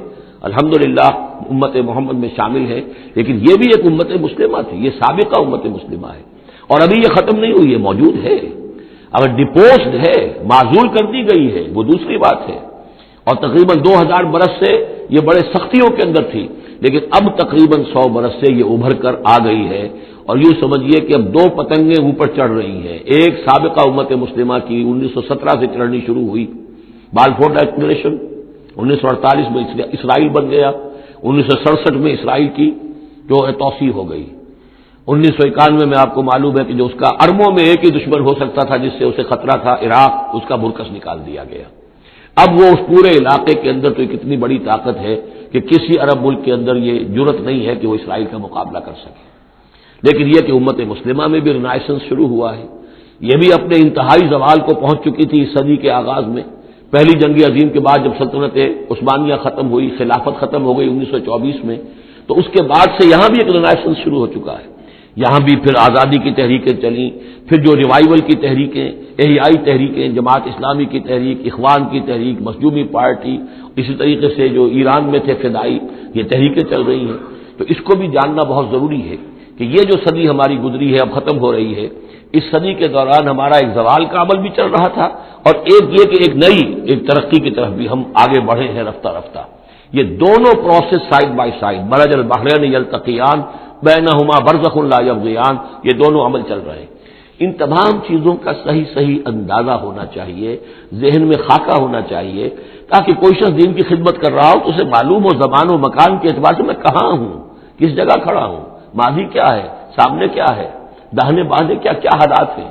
الحمدللہ امت محمد میں شامل ہے، لیکن یہ بھی ایک امت مسلمہ تھی، یہ سابقہ امت مسلمہ ہے، اور ابھی یہ ختم نہیں ہوئی، یہ موجود ہے۔ اگر ڈپوزڈ ہے، معزول کر دی گئی ہے، وہ دوسری بات ہے، اور تقریباً 2000 برس سے یہ بڑے سختیوں کے اندر تھی، لیکن اب تقریباً 100 برس سے یہ ابھر کر آ گئی ہے، اور یوں سمجھیے کہ اب 2 پتنگیں اوپر چڑھ رہی ہیں۔ ایک سابقہ امت مسلمہ کی 1917 سے چڑھنی شروع ہوئی، بالفور ڈکلریشن، 1948 میں اسرائیل بن گیا، 1967 میں اسرائیل کی جو توسیع ہو گئی، 1991 میں آپ کو معلوم ہے کہ جو اس کا اربوں میں ایک ہی دشمن ہو سکتا تھا جس سے اسے خطرہ تھا، عراق، اس کا برکس نکال دیا گیا۔ اب وہ اس پورے علاقے کے اندر تو ایک اتنی بڑی طاقت ہے کہ کسی عرب ملک کے اندر یہ جرت نہیں ہے کہ وہ اسرائیل کا مقابلہ کر سکے۔ لیکن یہ کہ امت مسلمہ میں بھی رینائسنس شروع ہوا ہے، یہ بھی اپنے انتہائی زوال کو پہنچ چکی تھی اس صدی کے آغاز میں۔ پہلی جنگ عظیم کے بعد جب سلطنت عثمانیہ ختم ہوئی، خلافت ختم ہو گئی 1924 میں، تو اس کے بعد سے یہاں بھی ایک رینائسنس شروع ہو چکا ہے۔ یہاں بھی پھر آزادی کی تحریکیں چلیں، پھر جو ریوائول کی تحریکیں، احیائی تحریکیں، جماعت اسلامی کی تحریک، اخوان کی تحریک، مظلومی پارٹی، اسی طریقے سے جو ایران میں تھے فدائی، یہ تحریکیں چل رہی ہیں۔ تو اس کو بھی جاننا بہت ضروری ہے کہ یہ جو صدی ہماری گزری ہے، اب ختم ہو رہی ہے، اس صدی کے دوران ہمارا ایک زوال کا عمل بھی چل رہا تھا، اور ایک یہ کہ ایک ترقی کی طرف بھی ہم آگے بڑھے ہیں رفتہ رفتہ۔ یہ دونوں پروسیس سائڈ بائی سائڈ، مرج البحرین یلتقیان بینہما برزخ لا یبغیان، یہ دونوں عمل چل رہے ہیں۔ ان تمام چیزوں کا صحیح اندازہ ہونا چاہیے، ذہن میں خاکہ ہونا چاہیے، تاکہ کوئی شخص دین کی خدمت کر رہا ہو تو اسے معلوم ہو زمان و مکان کے اعتبار سے میں کہاں ہوں، کس جگہ کھڑا ہوں، ماضی کیا ہے، سامنے کیا ہے، داہنے بازے کیا حالات ہیں۔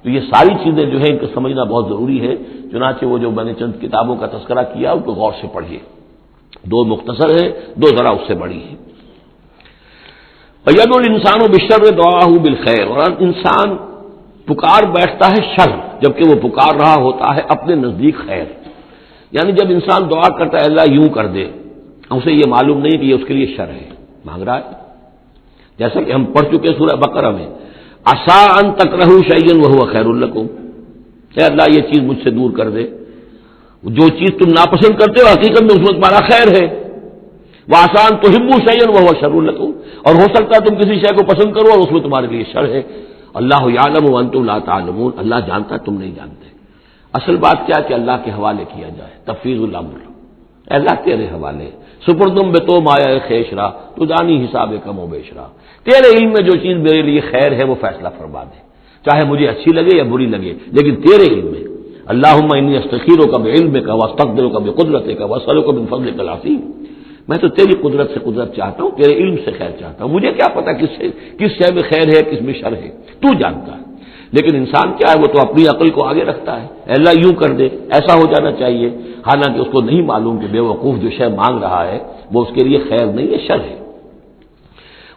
تو یہ ساری چیزیں جو ہیں ان کو سمجھنا بہت ضروری ہے۔ چنانچہ وہ جو میں نے چند کتابوں کا تذکرہ کیا ان کو غور سے پڑھیے، 2 مختصر ہیں، 2 ذرا اس سے بڑی ہیں۔ وَيَدْعُو الْإِنسَانُ بِالشَّرِّ دُعَاءَهُ بِالْخَيْرِ، اور انسان پکار بیٹھتا ہے شر جبکہ وہ پکار رہا ہوتا ہے اپنے نزدیک خیر۔ یعنی جب انسان دعا کرتا ہے اللہ یوں کر دے، اسے یہ معلوم نہیں کہ یہ اس کے لیے شر ہے، مانگ رہا ہے، جیسا کہ ہم پڑھ چکے سورہ بقرہ میں، عسیٰ ان تکرہوا شیئا وہو خیر لکم، اے اللہ یہ چیز مجھ سے دور کر دے، جو چیز تم ناپسند کرتے ہو حقیقت میں اس میں تمہارا خیر ہے۔ وعسیٰ ان تحبوا شیئا وہو شر لکم، اور ہو سکتا ہے تم کسی شے کو پسند کرو اور اس میں تمہارے لیے شر ہے۔ اللہ یعلم وانتم لا تعلمون، اللہ جانتا ہے تم نہیں جانتے۔ اصل بات کیا کہ اللہ کے حوالے کیا جائے، تفویض الامر، اے اللہ تیرے حوالے، سپردم بے تو مایا خیشرا تو جانی حساب کم و بیشرا، تیرے علم میں جو چیز میرے لیے خیر ہے وہ فیصلہ فرما دے، چاہے مجھے اچھی لگے یا بری لگے، لیکن تیرے علم میں۔ اللہم انی استخیرک بعلمک واستقدرک بقدرتک واسألک من فضلک العظیم، میں تو تیری قدرت سے قدرت چاہتا ہوں، تیرے علم سے خیر چاہتا ہوں، مجھے کیا پتا کس شے میں خیر ہے کس میں شر ہے، تو جانتا ہے۔ لیکن انسان کیا ہے، وہ تو اپنی عقل کو آگے رکھتا ہے، اے اللہ یوں کر دے، ایسا ہو جانا چاہیے، حالانکہ اس کو نہیں معلوم کہ بے وقوف جو شے مانگ رہا ہے وہ اس کے لیے خیر نہیں ہے، شر ہے۔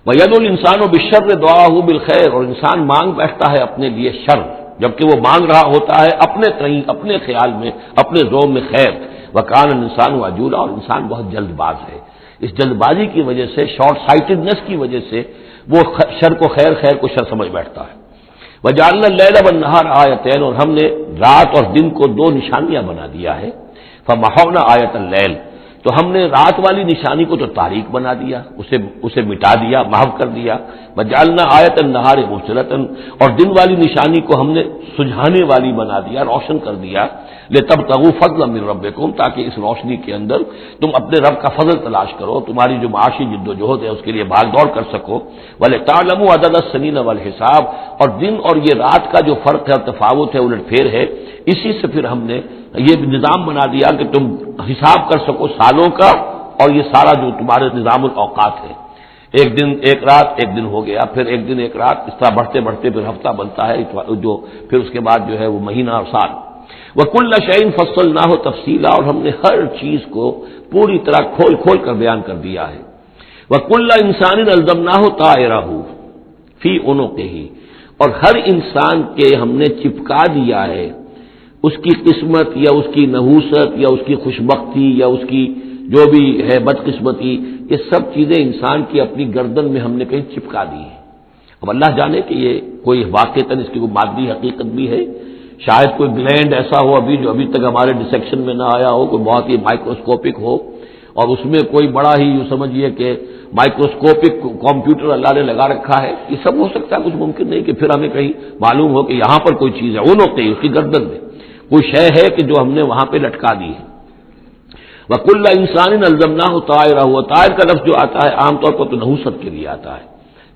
وَيَدْعُو الْإِنسَانُ بِالشَّرِّ دُعَاءَهُ بِالْخَيْرِ، اور انسان مانگ بیٹھتا ہے اپنے لیے شر جبکہ وہ مانگ رہا ہوتا ہے اپنے تئیں، اپنے خیال میں، اپنے ذوق میں خیر۔ وَكَانَ الْإِنسَانُ عَجُولًا، اور انسان بہت جلد باز ہے، اس جلد بازی کی وجہ سے، شارٹ سائٹڈنس کی وجہ سے وہ شر کو خیر، خیر کو شر سمجھ بیٹھتا ہے۔ وَجَعَلْنَا اللَّيْلَ وَالنَّهَارَ آیَتَيْنِ، اور ہم نے رات اور دن کو 2 نشانیاں بنا دیا ہے۔ فَمَحَوْنَا آیَةَ اللَّيْلِ، تو ہم نے رات والی نشانی کو تو تاریک بنا دیا، اسے مٹا دیا، محو کر دیا۔ وَجَعَلْنَا آیَةَ النَّهَارِ مُبْصِرَةً، اور دن والی نشانی کو ہم نے سجھانے والی بنا دیا، روشن کر دیا۔ لِتَبْتَغُوا فَضْلًا مِّن رَّبِّكُمْ، تاکہ اس روشنی کے اندر تم اپنے رب کا فضل تلاش کرو، تمہاری جو معاشی جد و جہد ہے اس کے لیے بھاگ دوڑ کر سکو۔ وَلِتَعْلَمُوا عَدَدَ السِّنِينَ وَالْحِسَابَ، اور دن اور یہ رات کا جو فرق ہے اور تفاوت ہے، الٹ پھیر ہے، اسی سے پھر ہم نے یہ نظام بنا دیا کہ تم حساب کر سکو سالوں کا، اور یہ سارا جو تمہارے نظام الاوقات ہے۔ ایک دن ایک رات ایک دن ہو گیا، پھر ایک دن ایک رات، اس طرح بڑھتے بڑھتے پھر ہفتہ بنتا ہے، جو پھر اس کے بعد جو ہے وہ مہینہ اور سال۔ وَكُلَّ شَيْءٍ فَصَّلْنَاهُ تَفْصِيلًا، اور ہم نے ہر چیز کو پوری طرح کھول کھول کر بیان کر دیا ہے۔ وَكُلَّ إِنسَانٍ أَلْزَمْنَاهُ طَائِرَهُ فِي عُنُقِهِ، اور ہر انسان کے ہم نے چپکا دیا ہے اس کی قسمت یا اس کی نحوست یا اس کی خوشبختی یا اس کی جو بھی ہے بدقسمتی، یہ سب چیزیں انسان کی اپنی گردن میں ہم نے کہیں چپکا دی ہیں۔ اب اللہ جانے کہ یہ کوئی واقعتاً اس کی کوئی مادی حقیقت بھی ہے، شاید کوئی گلینڈ ایسا ہو ابھی جو ابھی تک ہمارے ڈسیکشن میں نہ آیا ہو، کوئی بہت ہی مائکروسکوپک ہو، اور اس میں کوئی بڑا ہی یوں سمجھیے کہ مائکروسکوپک کمپیوٹر اللہ نے لگا رکھا ہے، یہ سب ہو سکتا ہے، کچھ ممکن نہیں کہ پھر ہمیں کہیں معلوم ہو کہ یہاں پر کوئی چیز ہے، وہ نقطے اس کی گردن میں کوئی شے ہے کہ جو ہم نے وہاں پہ لٹکا دی ہے۔ وَكُلَّ إِنسَانٍ أَلْزَمْنَاهُ طَائِرَهُ، طائر کا لفظ جو آتا ہے عام طور پر تو نحوست کے لیے آتا ہے،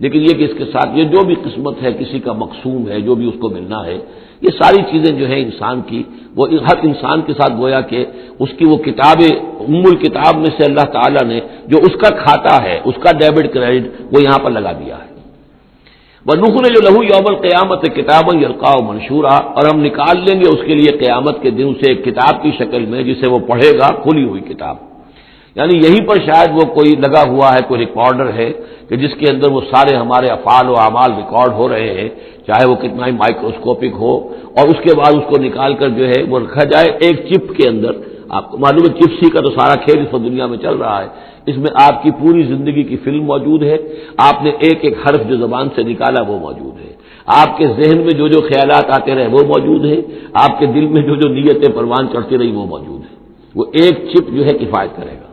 لیکن یہ کہ اس کے ساتھ یہ جو بھی قسمت ہے، کسی کا مقسوم ہے، جو بھی اس کو ملنا ہے، یہ ساری چیزیں جو ہے انسان کی، وہ ہر انسان کے ساتھ گویا کہ اس کی وہ کتاب ام الکتاب میں سے اللہ تعالیٰ نے جو اس کا کھاتا ہے، اس کا ڈیبٹ کریڈٹ وہ یہاں پر لگا دیا ہے۔ وَنُخْرِجُ لَهُ يَوْمَ الْقِيَامَةِ كِتَابًا يَلْقَاهُ مَنشُورًا، اور ہم نکال لیں گے اس کے لیے قیامت کے دن اسے ایک کتاب کی شکل میں جسے وہ پڑھے گا، کھلی ہوئی کتاب، یعنی یہیں پر شاید وہ کوئی لگا ہوا ہے، کوئی ریکارڈر ہے کہ جس کے اندر وہ سارے ہمارے افعال و اعمال ریکارڈ ہو رہے ہیں، چاہے وہ کتنا ہی مائکروسکوپک ہو، اور اس کے بعد اس کو نکال کر جو ہے وہ رکھا جائے ایک چپ کے اندر۔ آپ کو معلوم ہے چپسی کا تو سارا کھیل اس دنیا میں چل رہا ہے، اس میں آپ کی پوری زندگی کی فلم موجود ہے، آپ نے ایک ایک حرف جو زبان سے نکالا وہ موجود ہے، آپ کے ذہن میں جو جو خیالات آتے رہے وہ موجود ہے، آپ کے دل میں جو جو نیتیں پروان چڑھتی رہی وہ موجود ہے، وہ ایک چپ جو ہے کفایت کرے گا۔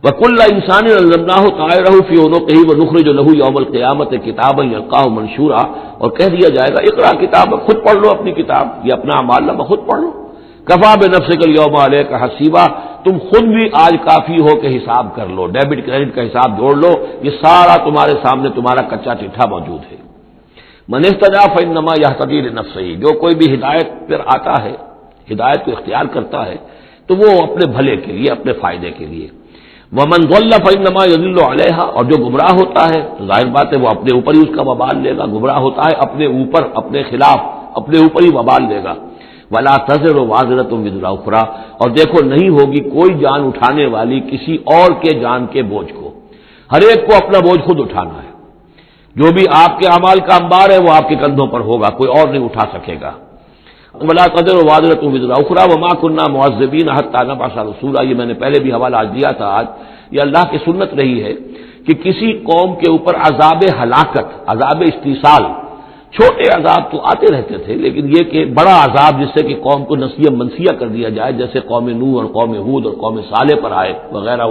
وَكُلَّ إِنسَانٍ أَلْزَمْنَاهُ طَائِرَهُ فِي عُنُقِهِ وَنُخْرِجُ لَهُ يَوْمَ الْقِيَامَةِ كِتَابًا يَلْقَاهُ مَنشُورًا، اور کہہ دیا جائے گا اقرا کتاب، خود پڑھ لو اپنی کتاب، یہ اپنا اعمال نامہ خود پڑھ لو۔ کفا بنفسک اليوم علیک حسیبا، تم خود بھی آج کافی ہو کہ حساب کر لو، ڈیبٹ کریڈٹ کا حساب جوڑ لو، یہ سارا تمہارے سامنے تمہارا کچا چٹھا موجود ہے۔ من اهتدى فإنما يهتدي لنفسه، جو کوئی بھی ہدایت پر آتا ہے، ہدایت کو اختیار کرتا ہے تو وہ اپنے بھلے کے لیے، اپنے فائدے کے لیے۔ ومن ضل فإنما يضل عليها، اور جو گمراہ ہوتا ہے تو ظاہر بات ہے وہ اپنے اوپر ہی اس کا وبال لے گا، گمراہ ہوتا ہے اپنے اوپر، اپنے خلاف، اپنے اوپر ہی وبال لے گا۔ ولا تزر وازرۃ وزر اخرى، اور دیکھو نہیں ہوگی کوئی جان اٹھانے والی کسی اور کے جان کے بوجھ کو، ہر ایک کو اپنا بوجھ خود اٹھانا ہے، جو بھی آپ کے اعمال کا انبار ہے وہ آپ کے کندھوں پر ہوگا، کوئی اور نہیں اٹھا سکے گا۔ ولا تزر وازرۃ وزر اخرى وما كنا معذبين حتى نبعث رسولا، یہ میں نے پہلے بھی حوالہ دیا تھا، آج یہ اللہ کی سنت رہی ہے کہ کسی قوم کے اوپر عذاب ہلاکت، عذاب استیصال، چھوٹے عذاب تو آتے رہتے تھے، لیکن یہ کہ بڑا عذاب جس سے کہ قوم کو نسیہ منسیہ کر دیا جائے، جیسے قوم نوح اور قوم ہود اور قوم صالح پر آئے وغیرہ،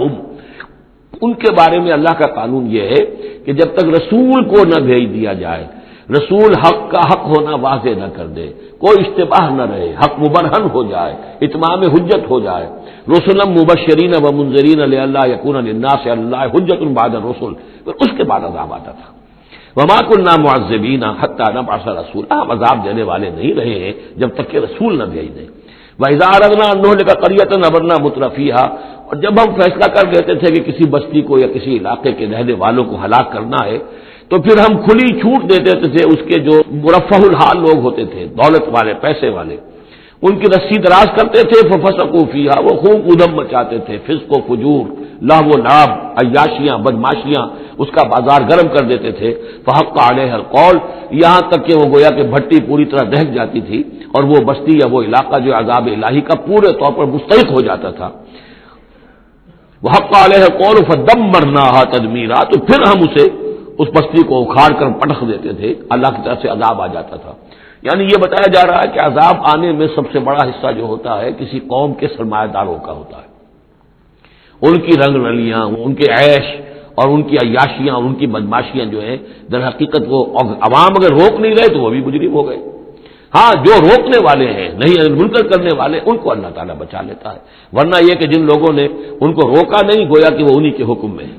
ان کے بارے میں اللہ کا قانون یہ ہے کہ جب تک رسول کو نہ بھیج دیا جائے، رسول حق کا حق ہونا واضح نہ کر دے، کوئی اشتباہ نہ رہے، حق مبرہن ہو جائے، اتمام حجت ہو جائے، رسلا مبشرین و منذرین لئلا یکون للناس علی اللہ حجت بعد الرسل، پھر اس کے بعد عذاب آتا تھا۔ وما كنا معذبین حتی نبعث رسولا، ہم عذاب دینے والے نہیں رہے ہیں جب تک کہ رسول نہ بھیج دیں۔ وَإِذَا أَرَدْنَا أَن نُهْلِكَ قَرْيَةً أَمَرْنَا مُتْرَفِيهَا، اور جب ہم فیصلہ کر لیتے تھے کہ کسی بستی کو یا کسی علاقے کے رہنے والوں کو ہلاک کرنا ہے تو پھر ہم کھلی چھوٹ دے دیتے تھے اس کے جو مرفہ الحال لوگ ہوتے تھے، دولت والے، پیسے والے، ان کی رسی دراز کرتے تھے، ففسقوا فیہا، وہ خوب ادھم مچاتے تھے، فسق و فجور، لہو و لعب، عیاشیاں، بدماشیاں، اس کا بازار گرم کر دیتے تھے۔ فحق علیہ القول، یہاں تک کہ وہ گویا کہ بھٹی پوری طرح دہک جاتی تھی اور وہ بستی یا وہ علاقہ جو عذاب الہی کا پورے طور پر مستحق ہو جاتا تھا۔ وحق علیہ القول فدمرناها تدمیرا، تو پھر ہم اسے، اس بستی کو اکھاڑ کر پٹخ دیتے تھے، اللہ کی طرف سے عذاب آ جاتا تھا۔ یعنی یہ بتایا جا رہا ہے کہ عذاب آنے میں سب سے بڑا حصہ جو ہوتا ہے کسی قوم کے سرمایہ داروں کا ہوتا ہے، ان کی رنگ رلیاں، ان کے عیش اور ان کی عیاشیاں اور ان کی بدماشیاں جو ہیں، در حقیقت وہ عوام اگر روک نہیں رہے تو وہ بھی مجرم ہو گئے۔ ہاں جو روکنے والے ہیں، نہیں منکر کرنے والے، ان کو اللہ تعالیٰ بچا لیتا ہے، ورنہ یہ کہ جن لوگوں نے ان کو روکا نہیں، گویا کہ وہ انہی کے حکم میں ہے۔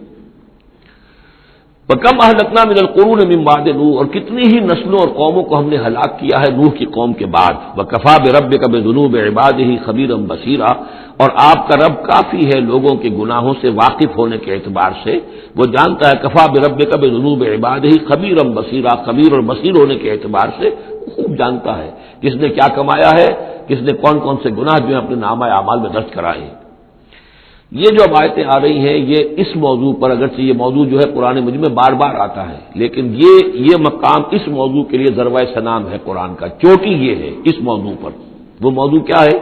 وَكَمْ أَهْلَكْنَا مِنَ الْقُرُونِ مِن بَعْدِ نوح، اور کتنی ہی نسلوں اور قوموں کو ہم نے ہلاک کیا ہے نوح کی قوم کے بعد۔ وَكَفَىٰ بِرَبِّكَ بِذُنُوبِ عِبَادِهِ خَبِيرًا بَصِيرًا، اور آپ کا رب کافی ہے لوگوں کے گناہوں سے واقف ہونے کے اعتبار سے، وہ جانتا ہے، کفا بربک بذنوب عبادہ خبیرا بصیرا، خبیر اور بصیر ہونے کے اعتبار سے خوب جانتا ہے کس نے کیا کمایا ہے، کس نے کون کون سے گناہ جو ہیں اپنے نامہ اعمال میں درج کرائے ہیں۔ یہ جو اب آیتیں آ رہی ہیں یہ اس موضوع پر، اگرچہ یہ موضوع جو ہے قرآن مجید میں بار بار آتا ہے، لیکن یہ مقام اس موضوع کے لیے ذروہ سنام ہے قرآن کا، چوٹی یہ ہے اس موضوع پر۔ وہ موضوع کیا ہے؟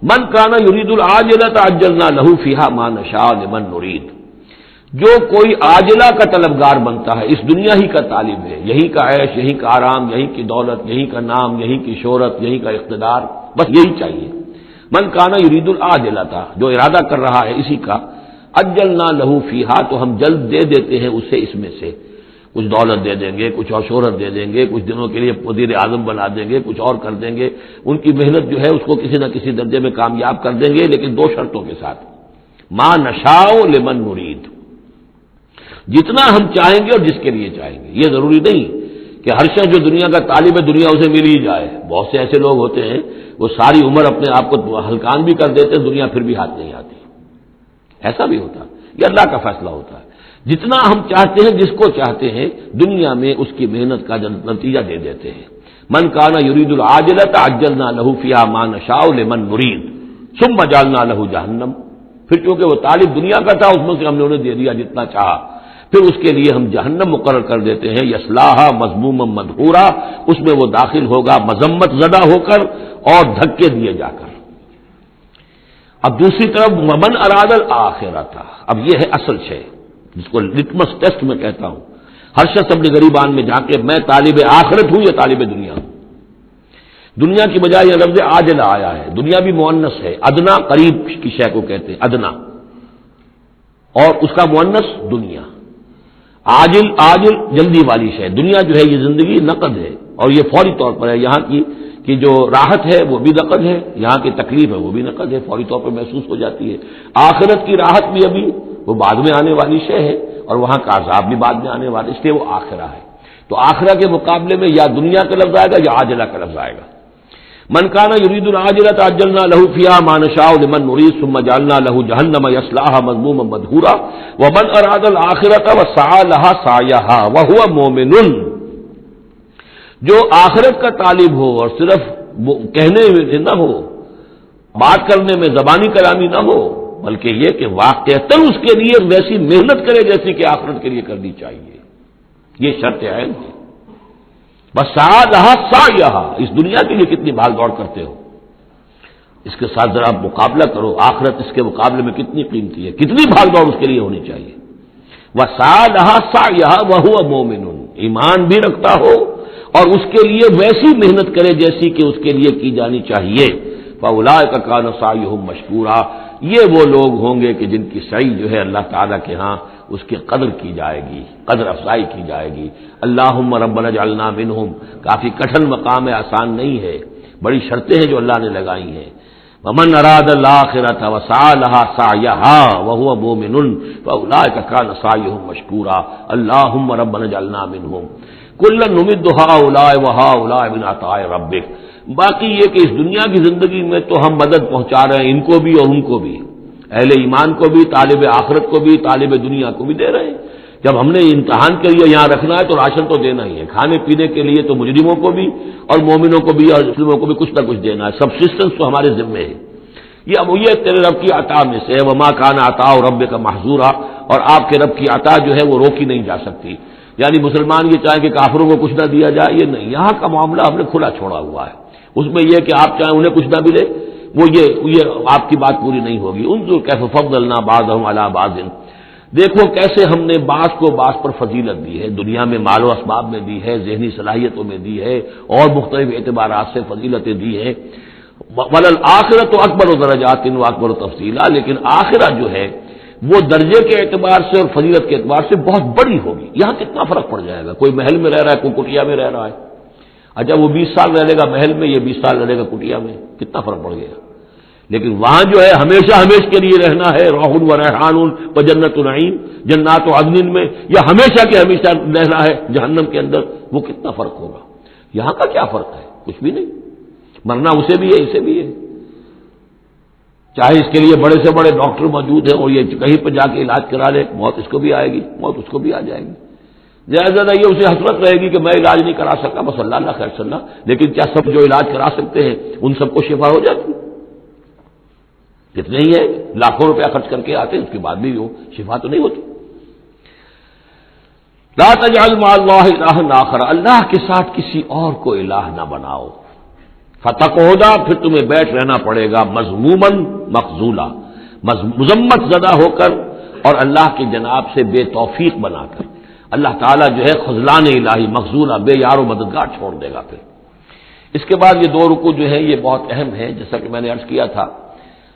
من کان یرید العاجلۃ عجلنا لہ فیہا ما نشاء لمن نرید، جو کوئی عاجلہ کا طلبگار بنتا ہے، اس دنیا ہی کا طالب ہے، یہی کا عیش، یہی کا آرام، یہی کی دولت، یہی کا نام، یہی کی شہرت، یہی کا اقتدار، بس یہی چاہیے۔ من کانا یرید العاجلہ تھا، جو ارادہ کر رہا ہے اسی کا، عجلنا لہ فیہا، تو ہم جلد دے دیتے ہیں اسے اس میں سے، کچھ دولت دے دیں گے، کچھ اور شہرت دے دیں گے، کچھ دنوں کے لیے وزیر اعظم بنا دیں گے، کچھ اور کر دیں گے، ان کی محنت جو ہے اس کو کسی نہ کسی درجے میں کامیاب کر دیں گے، لیکن دو شرطوں کے ساتھ، ما نشاء لمن نرید، جتنا ہم چاہیں گے اور جس کے لیے چاہیں گے۔ یہ ضروری نہیں کہ ہر شخص جو دنیا کا طالب ہے دنیا اسے مل ہی جائے، بہت سے ایسے لوگ ہوتے ہیں وہ ساری عمر اپنے آپ کو ہلکان بھی کر دیتے ہیں، دنیا پھر بھی ہاتھ نہیں آتی، ایسا بھی ہوتا ہے، یہ اللہ کا فیصلہ ہوتا ہے۔ جتنا ہم چاہتے ہیں، جس کو چاہتے ہیں، دنیا میں اس کی محنت کا نتیجہ دے دیتے ہیں۔ من کان یرید العاجلۃ عجلنا لہ فیہا ما نشاء لمن نرید ثم جعلنا لہ جہنم، پھر چونکہ وہ طالب دنیا کا تھا، اس میں سے ہم نے انہیں دے دیا جتنا چاہا، پھر اس کے لیے ہم جہنم مقرر کر دیتے ہیں، یصلاھا مذموما مدحورا، اس میں وہ داخل ہوگا مذمت زدہ ہو کر اور دھکے دیے جا کر۔ اب دوسری طرف ومن اراد الآخرۃ، اب یہ ہے اصل شے جس کو لٹمس ٹیسٹ میں کہتا ہوں، ہر شخص اپنے گریبان میں جا کے میں طالب آخرت ہوں یا طالب دنیا ہوں۔ دنیا کی بجائے یہ لفظ عاجلہ آیا ہے، دنیا بھی مؤنث ہے، ادنا قریب کی شے کو کہتے ہیں ادنا، اور اس کا مؤنث دنیا۔ عاجل جلدی والی شے، دنیا جو ہے یہ زندگی نقد ہے اور یہ فوری طور پر ہے، یہاں کی جو راحت ہے وہ بھی نقد ہے، یہاں کی تکلیف ہے وہ بھی نقد ہے، فوری طور پر محسوس ہو جاتی ہے۔ آخرت کی راحت بھی ابھی وہ بعد میں آنے والی شے ہے، اور وہاں کا عذاب بھی بعد میں آنے والا، اس لیے وہ آخرہ ہے۔ تو آخرہ کے مقابلے میں یا دنیا کا لفظ آئے گا یا عاجلہ کا لفظ آئے گا۔ من کان یرید العاجلۃ عجلنا لہ فیہا ما نشاء لمن نرید ثم جعلنا لہ جہنم یصلاھا مذموما مدحورا ومن اراد الآخرۃ وسعی لہا سعیھا وہو مومن، جو آخرت کا طالب ہو اور صرف کہنے میں نہ ہو، بات کرنے میں زبانی کلامی نہ ہو، بلکہ یہ کہ واقعتاً اس کے لیے ویسی محنت کرے جیسی کہ آخرت کے لیے کرنی چاہیے، یہ شرط عین ہے۔ بس سعی لہا سعیھا، اس دنیا کے لیے کتنی بھاگ دوڑ کرتے ہو، اس کے ساتھ ذرا مقابلہ کرو، آخرت اس کے مقابلے میں کتنی قیمتی ہے، کتنی بھاگ دوڑ اس کے لیے ہونی چاہیے۔ وسعی لہا سعیھا وہو مومن، ایمان بھی رکھتا ہو اور اس کے لیے ویسی محنت کرے جیسی کہ اس کے لیے کی جانی چاہیے۔ فاولئک کان سعیھم مشکورا، یہ وہ لوگ ہوں گے کہ جن کی سعی جو ہے اللہ تعالیٰ کے ہاں اس کی قدر کی جائے گی، قدر افزائی کی جائے گی۔ اللہم ربنا اجعلنا منہم، کافی کٹھن مقام ہے، آسان نہیں ہے، بڑی شرطیں ہیں جو اللہ نے لگائی ہیں۔ ومن اراد الآخرۃ وسعی لہا سعیھا وہو مومن فاولئک کان سعیھم مشکورا اللہم ربنا اجعلنا منہم کلا نمد ہؤلاء وہؤلاء من عطاء ربک۔ باقی یہ کہ اس دنیا کی زندگی میں تو ہم مدد پہنچا رہے ہیں ان کو بھی اور ان کو بھی، اہل ایمان کو بھی، طالب آخرت کو بھی، طالب دنیا کو بھی دے رہے ہیں۔ جب ہم نے امتحان کے لیے یہاں رکھنا ہے تو راشن تو دینا ہی ہے، کھانے پینے کے لیے تو مجرموں کو بھی اور مومنوں کو بھی اور مسلموں کو بھی کچھ نہ کچھ دینا ہے، سبسسٹنس تو ہمارے ذمے ہے۔ یہ اب یہ تیرے رب کی عطا میں سے ہے، وما کان عطاء ربک محظورا، اور آپ کے رب کی عطا جو ہے وہ روکی نہیں جا سکتی۔ یعنی مسلمان یہ چاہیں کہ کافروں کو کچھ نہ دیا جائے، یہ نہیں، یہاں کا معاملہ ہم نے کھلا چھوڑا ہوا ہے، اس میں یہ کہ آپ چاہیں انہیں کچھ نہ ملے، وہ یہ آپ کی بات پوری نہیں ہوگی۔ انظر کیف فضلنا بعضهم علی بعض، دیکھو کیسے ہم نے بعض کو بعض پر فضیلت دی ہے، دنیا میں مال و اسباب میں دی ہے، ذہنی صلاحیتوں میں دی ہے، اور مختلف اعتبارات سے فضیلتیں دی ہیں۔ وللآخرۃ اکبر درجات واکبر تفصیلا، لیکن آخرہ جو ہے وہ درجے کے اعتبار سے اور فضیلت کے اعتبار سے بہت بڑی ہوگی۔ یہاں کتنا فرق پڑ جائے گا، کوئی محل میں رہ رہا ہے، کوئی کٹیا میں رہ رہا ہے، اچھا وہ 20 سال رہے گا محل میں، یہ 20 سال رہے گا کٹیا میں، کتنا فرق پڑ گیا۔ لیکن وہاں جو ہے ہمیشہ کے لیے رہنا ہے، روح و ریحان و جنت نعیم، جنات و عدن میں، یا ہمیشہ کے ہمیشہ رہنا ہے جہنم کے اندر، وہ کتنا فرق ہوگا۔ یہاں کا کیا فرق ہے؟ کچھ بھی نہیں، مرنا اسے بھی ہے اسے بھی ہے۔ چاہے اس کے لیے بڑے سے بڑے ڈاکٹر موجود ہیں اور یہ کہیں پہ جا کے علاج کرا لے، موت اس کو بھی آئے گی، موت اس کو بھی آ جائے گی۔ زیادہ یہ اسے حسرت رہے گی کہ میں علاج نہیں کرا سکا، بس اللہ خیر صلی اللہ، لیکن کیا سب جو علاج کرا سکتے ہیں ان سب کو شفا ہو جاتی؟ کتنے ہی ہے لاکھوں روپیہ خرچ کر کے آتے ہیں، اس کے بعد بھی وہ شفا تو نہیں ہوتی۔ لا تجعل مع اللہ الہا آخر، اللہ کے ساتھ کسی اور کو الہ نہ بناؤ۔ فتقعدا، پھر تمہیں بیٹھ رہنا پڑے گا مذموما مخذولا، مذمت زدہ ہو کر اور اللہ کی جناب سے بے توفیق بنا کر۔ اللہ تعالیٰ جو ہے خذلان الہی مخذولا، بے یار و مددگار چھوڑ دے گا۔ پھر اس کے بعد یہ دو رکوع جو ہیں یہ بہت اہم ہیں، جیسا کہ میں نے عرض کیا تھا،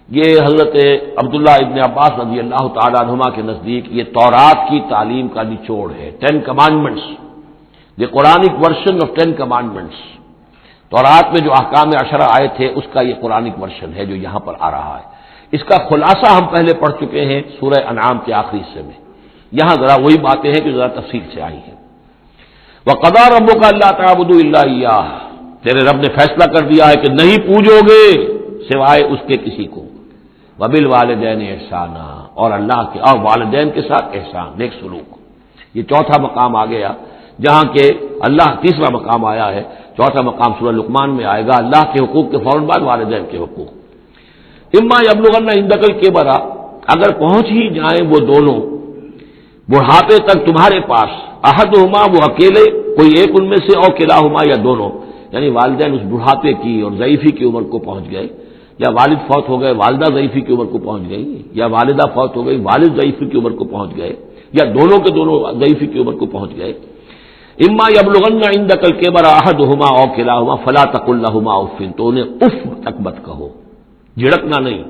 یہ حضرت عبداللہ ابن عباس رضی اللہ تعالیٰ عنہما کے نزدیک یہ تورات کی تعلیم کا نچوڑ ہے، 10 commandments, the Quranic version of 10 commandments. تورات میں جو احکام عشرہ آئے تھے اس کا یہ قرآنک ورژن ہے جو یہاں پر آ رہا ہے۔ اس کا خلاصہ ہم پہلے پڑھ چکے ہیں سورہ انعام کے آخری حصے میں، یہاں ذرا وہی باتیں ہیں جو ذرا تفصیل سے آئی ہیں۔ وَقَضَىٰ رَبُّكَ أَلَّا تَعْبُدُوا إِلَّا إِيَّاهُ، تیرے رب نے فیصلہ کر دیا ہے کہ نہیں پوجو گے سوائے اس کے کسی کو۔ وَبِالْوَالِدَيْنِ إِحْسَانًا، اور اللہ کے اور والدین کے ساتھ احسان، نیک سلوک۔ یہ چوتھا مقام آ گیا، جہاں کہ اللہ تیسرا مقام آیا ہے، چوتھا مقام سورہ لقمان میں آئے گا، اللہ کے حقوق کے فوراً بعد والدین کے حقوق۔ اما یبلغن عندک الکبر، اگر پہنچ ہی جائیں وہ دونوں بڑھاپے تک تمہارے پاس، احدہما، وہ اکیلے کوئی ایک ان میں سے، اور کلاہما، یا دونوں، یعنی والدین اس بڑھاپے کی اور ضعیفی کی عمر کو پہنچ گئے، یا والد فوت ہو گئے والدہ ضعیفی کی عمر کو پہنچ گئی، یا والدہ فوت ہو گئی والد ضعیفی کی عمر کو پہنچ گئے، یا دونوں کے دونوں ضعیفی کی عمر کو پہنچ گئے۔ اما یبلغن عندک الکبر احدہما او کلاہما فلا تقل لہما اف، تو انہیں اف تک مت کہو، جھڑکنا نہیں،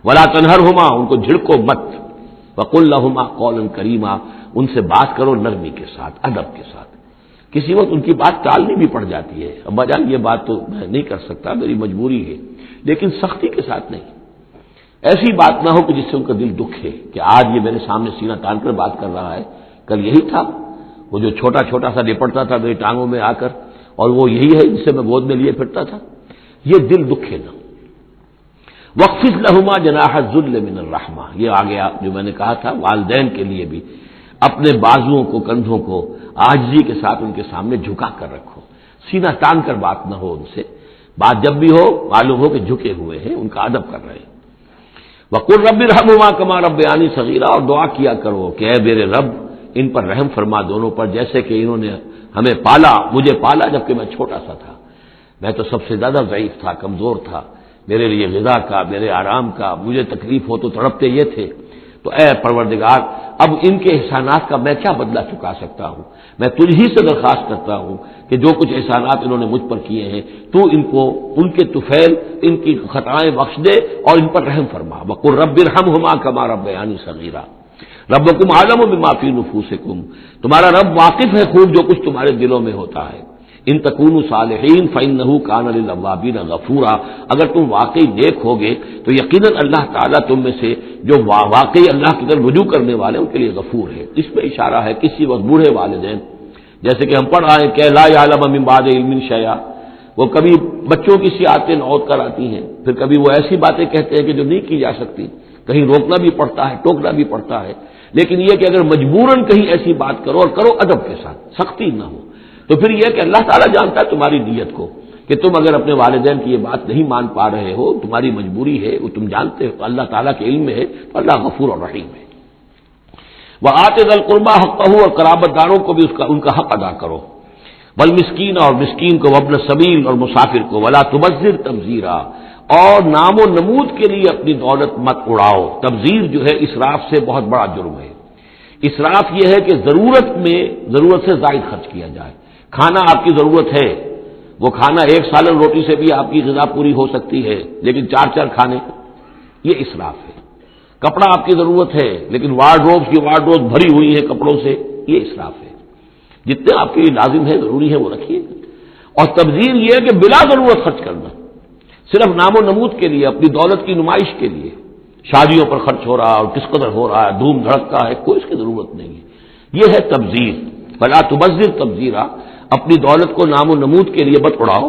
ولا تنہرہما، ان کو جھڑکو مت، وقل لہما قولا کریما، ان سے بات کرو نرمی کے ساتھ، ادب کے ساتھ۔ کسی وقت ان کی بات ٹالنی بھی پڑ جاتی ہے، ابا جان یہ بات تو میں نہیں کر سکتا، میری مجبوری ہے، لیکن سختی کے ساتھ نہیں، ایسی بات نہ ہو کہ جس سے ان کا دل دکھے کہ آج یہ میرے سامنے سینہ تان کر بات کر رہا ہے، کل یہی تھا وہ جو چھوٹا چھوٹا سا لپٹتا تھا میری ٹانگوں میں آ کر، اور وہ یہی ہے جسے میں گود میں لیے پھرتا تھا، یہ دل دکھے نہ۔ وَاخْفِضْ لَهُمَا جَنَاحَ الذُّلِّ مِنَ الرَّحْمَةِ، یہ آ گیا جو میں نے کہا تھا، والدین کے لیے بھی اپنے بازوؤں کو، کندھوں کو عاجزی کے ساتھ ان کے سامنے جھکا کر رکھو، سینہ تان کر بات نہ ہو ان سے، بات جب بھی ہو معلوم ہو کہ جھکے ہوئے ہیں، ان کا ادب کر رہے ہیں۔ وَقُلْ رَبِّ ارْحَمْهُمَا كَمَا رَبَّيَانِي صَغِيرًا، اور دعا کیا کرو کہ اے میرے رب ان پر رحم فرما دونوں پر، جیسے کہ انہوں نے ہمیں پالا، مجھے پالا جبکہ میں چھوٹا سا تھا، میں تو سب سے زیادہ ضعیف تھا، کمزور تھا، میرے لیے غذا کا، میرے آرام کا، مجھے تکلیف ہو تو تڑپتے یہ تھے، تو اے پروردگار اب ان کے احسانات کا میں کیا بدلہ چکا سکتا ہوں، میں تجھ ہی سے درخواست کرتا ہوں کہ جو کچھ احسانات انہوں نے مجھ پر کیے ہیں تو ان کو ان کے طفیل، ان کی خطائیں بخش دے اور ان پر رحم فرما۔ وَقُلْ رَبِّ ارْحَمْهُمَا كَمَا رَبَّيَانِي صَغِيرًا رَبُّكُمْ أَعْلَمُ بِمَا فِي نُفُوسِكُمْ، تمہارا رب واقف ہے خوب جو کچھ تمہارے دلوں میں ہوتا ہے۔ ان تکونوا صالحین فإنہ کان للأوابین غفورا، اگر تم واقعی نیک ہوگے تو یقیناً اللہ تعالیٰ تم میں سے جو واقعی اللہ کی طرف رجوع کرنے والے ان کے لیے غفور ہے۔ اس میں اشارہ ہے کسی وقت بوڑھے والدین، جیسے کہ ہم پڑھ رہے ہیں کہ لا یعلم من بعد علم شیئا، وہ کبھی بچوں کی سی عادتیں نوت کر آتی ہیں، پھر کبھی وہ ایسی باتیں کہتے ہیں کہ جو نہیں کی جا سکتی، کہیں روکنا بھی پڑتا ہے، ٹوکنا بھی پڑتا ہے، لیکن یہ کہ اگر مجبوراً کہیں ایسی بات کرو اور کرو ادب کے ساتھ، سختی نہ ہو، تو پھر یہ کہ اللہ تعالیٰ جانتا ہے تمہاری نیت کو، کہ تم اگر اپنے والدین کی یہ بات نہیں مان پا رہے ہو، تمہاری مجبوری ہے، وہ تم جانتے ہو، اللہ تعالیٰ کے علم میں ہے، تو اللہ غفور اور رحیم ہے۔ وَآتِ ذَا الْقُرْبَىٰ حَقَّهُ، اور قرابت داروں کو بھی ان کا حق ادا کرو، والمسکین، اور مسکین کو، وابن السبیل، اور مسافر کو، ولا تبذر تبذیرا، اور نام و نمود کے لیے اپنی دولت مت اڑاؤ۔ تبذیر جو ہے اسراف سے بہت بڑا جرم ہے۔ اسراف یہ ہے کہ ضرورت سے زائد خرچ کیا جائے۔ کھانا آپ کی ضرورت ہے، وہ کھانا ایک سالن روٹی سے بھی آپ کی غذا پوری ہو سکتی ہے، لیکن 4 کھانے، یہ اسراف ہے۔ کپڑا آپ کی ضرورت ہے، لیکن وارڈروب بھری ہوئی ہے کپڑوں سے، یہ اسراف ہے۔ جتنے آپ کے لیے لازم ہے، ضروری ہے، وہ رکھیے۔ اور تبذیر یہ ہے کہ بلا ضرورت خرچ کرنا، صرف نام و نمود کے لیے، اپنی دولت کی نمائش کے لیے، شادیوں پر خرچ ہو رہا ہے اور کس قدر ہو رہا ہے، دھوم دھڑکا ہے، کوئی اس کی ضرورت نہیں ہے، یہ ہے تبذیر۔ فلا تبذر تبذیرا، اپنی دولت کو نام و نمود کے لیے مت اڑاؤ۔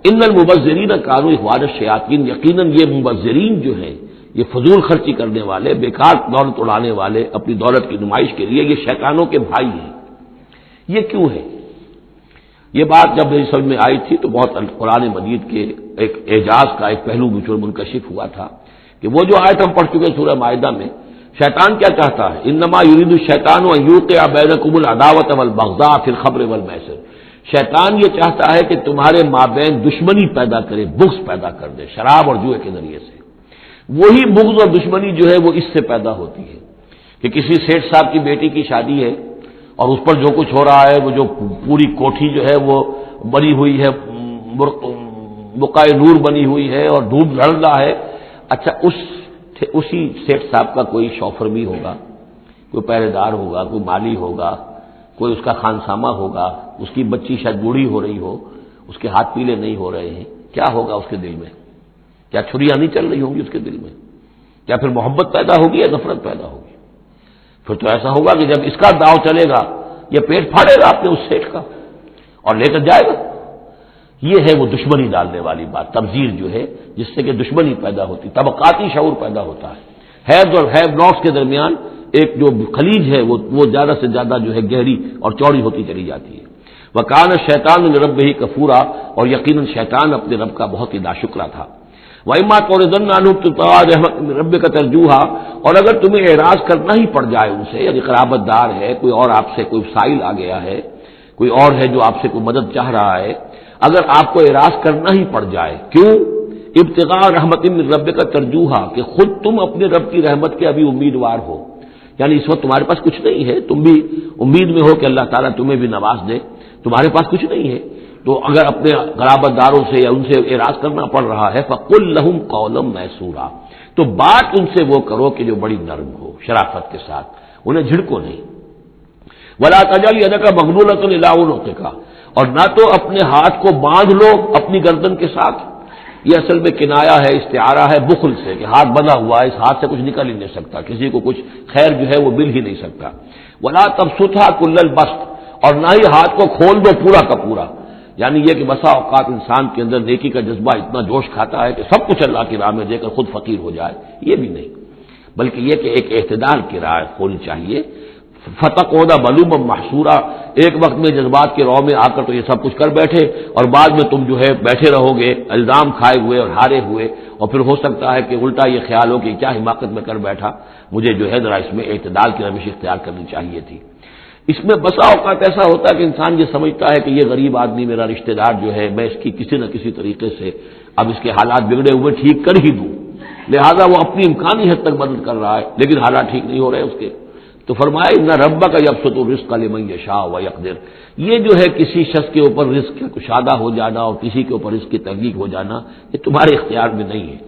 ان المبذرین کانوا اخوان الشیاطین، یقیناً یہ مبذرین جو ہیں، یہ فضول خرچی کرنے والے، بیکار دولت اڑانے والے اپنی دولت کی نمائش کے لیے، یہ شیطانوں کے بھائی ہیں۔ یہ کیوں ہے؟ یہ بات جب میری سمجھ میں آئی تھی تو بہت قرآن مجید کے ایک اعجاز کا ایک پہلو مجھ پر منکشف ہوا تھا کہ وہ جو آیت ہم پڑھ چکے سورہ مائدہ میں، شیطان کیا چاہتا ہے؟ انما یرید الشیطان ان یوقع بینکم العداوۃ والبغضاء فی الخمر والمیسر، شیطان یہ چاہتا ہے کہ تمہارے مابین دشمنی پیدا کرے، بغض پیدا کر دے شراب اور جوئے کے ذریعے سے۔ وہی بغض اور دشمنی جو ہے وہ اس سے پیدا ہوتی ہے کہ کسی سیٹھ صاحب کی بیٹی کی شادی ہے اور اس پر جو کچھ ہو رہا ہے، وہ جو پوری کوٹھی جو ہے وہ بنی ہوئی ہے، بقائے نور بنی ہوئی ہے اور دھوپ جھڑ رہا ہے۔ اچھا اسی سیٹھ صاحب کا کوئی شوفر بھی ہوگا، کوئی پہرے دار ہوگا، کوئی مالی ہوگا، کوئی اس کا خانسامہ ہوگا، اس کی بچی شاید بوڑھی ہو رہی ہو، اس کے ہاتھ پیلے نہیں ہو رہے ہیں، کیا ہوگا اس کے دل میں؟ کیا چھریاں نہیں چل رہی ہوں گی اس کے دل میں؟ کیا پھر محبت پیدا ہوگی یا نفرت پیدا ہوگی؟ پھر تو ایسا ہوگا کہ جب اس کا داؤ چلے گا یہ پیٹ پھاڑے گا اپنے اس سیٹھ کا اور لے کر جائے گا۔ یہ ہے وہ دشمنی ڈالنے والی بات، تبذیر جو ہے جس سے کہ دشمنی پیدا ہوتی، طبقاتی شعور پیدا ہوتا ہے، ہیوز اور ہیو ناٹس کے درمیان ایک جو خلیج ہے وہ زیادہ سے زیادہ جو ہے گہری اور چوڑی ہوتی چلی جاتی ہے۔ وَكَانَ الشَّيْطَانُ لِرَبِّهِ كَفُورًا، اور یقیناً شیطان اپنے رب کا بہت ہی ناشکرا تھا۔ وَإِمَّا تُعْرِضَنَّ عَنْهُمْ ابْتِغَاءَ رَحْمَةٍ مِّن رَّبِّكَ تَرْجُوهَا، اور اگر تمہیں اعراض کرنا ہی پڑ جائے ان سے، یعنی قرابت دار ہے کوئی اور آپ سے کوئی سائل آ گیا ہے، کوئی اور ہے جو آپ سے کوئی مدد چاہ رہا ہے، اگر آپ کو اعراض کرنا ہی پڑ جائے، کیوں؟ ابتغاء رحمت من ربک ترجوہا، کہ خود تم اپنے رب کی رحمت کے ابھی امیدوار ہو، یعنی اس وقت تمہارے پاس کچھ نہیں ہے، تم بھی امید میں ہو کہ اللہ تعالیٰ تمہیں بھی نواز دے، تمہارے پاس کچھ نہیں ہے، تو اگر اپنے قرابت داروں سے یا ان سے اعراض کرنا پڑ رہا ہے فقل لہم قولا میسورا، تو بات ان سے وہ کرو کہ جو بڑی نرم ہو، شرافت کے ساتھ، انہیں جھڑکو نہیں۔ ولا تجعل یدک مغلولۃ الی عنقک، اور نہ تو اپنے ہاتھ کو باندھ لو اپنی گردن کے ساتھ، یہ اصل میں کنایا ہے، استعارہ ہے بخل سے، کہ ہاتھ بندھا ہوا ہے، اس ہاتھ سے کچھ نکل ہی نہیں سکتا، کسی کو کچھ خیر جو ہے وہ مل ہی نہیں سکتا۔ ولا تبسطھا کل البسط، اور نہ ہی ہاتھ کو کھول دو پورا کا پورا، یعنی یہ کہ بسا اوقات انسان کے اندر نیکی کا جذبہ اتنا جوش کھاتا ہے کہ سب کچھ اللہ کی راہ میں دے کر خود فقیر ہو جائے، یہ بھی نہیں، بلکہ یہ کہ ایک اعتدال کی راہ ہونی چاہیے۔ فتقعد ملوما محسورا، ایک وقت میں جذبات کے رو میں آ کر تو یہ سب کچھ کر بیٹھے اور بعد میں تم جو ہے بیٹھے رہو گے الزام کھائے ہوئے اور ہارے ہوئے، اور پھر ہو سکتا ہے کہ الٹا یہ خیال ہو کہ کیا حماقت میں کر بیٹھا، مجھے جو ہے ذرا اس میں اعتدال کی روش اختیار کرنی چاہیے تھی۔ اس میں بسا اوقات ایسا ہوتا ہے کہ انسان یہ سمجھتا ہے کہ یہ غریب آدمی میرا رشتہ دار جو ہے، میں اس کی کسی نہ کسی طریقے سے اب اس کے حالات بگڑے ہوئے ٹھیک کر ہی دوں، لہذا وہ اپنی امکانی حد تک مدد کر رہا ہے لیکن حالات ٹھیک نہیں ہو رہے اس کے، تو فرمایا ان ربک یبسط الرزق لمن یشاء ویقدر، یہ جو ہے کسی شخص کے اوپر رزق کا کشادہ ہو جانا اور کسی کے اوپر رزق کی تحقیق ہو جانا یہ تمہارے اختیار میں نہیں ہے،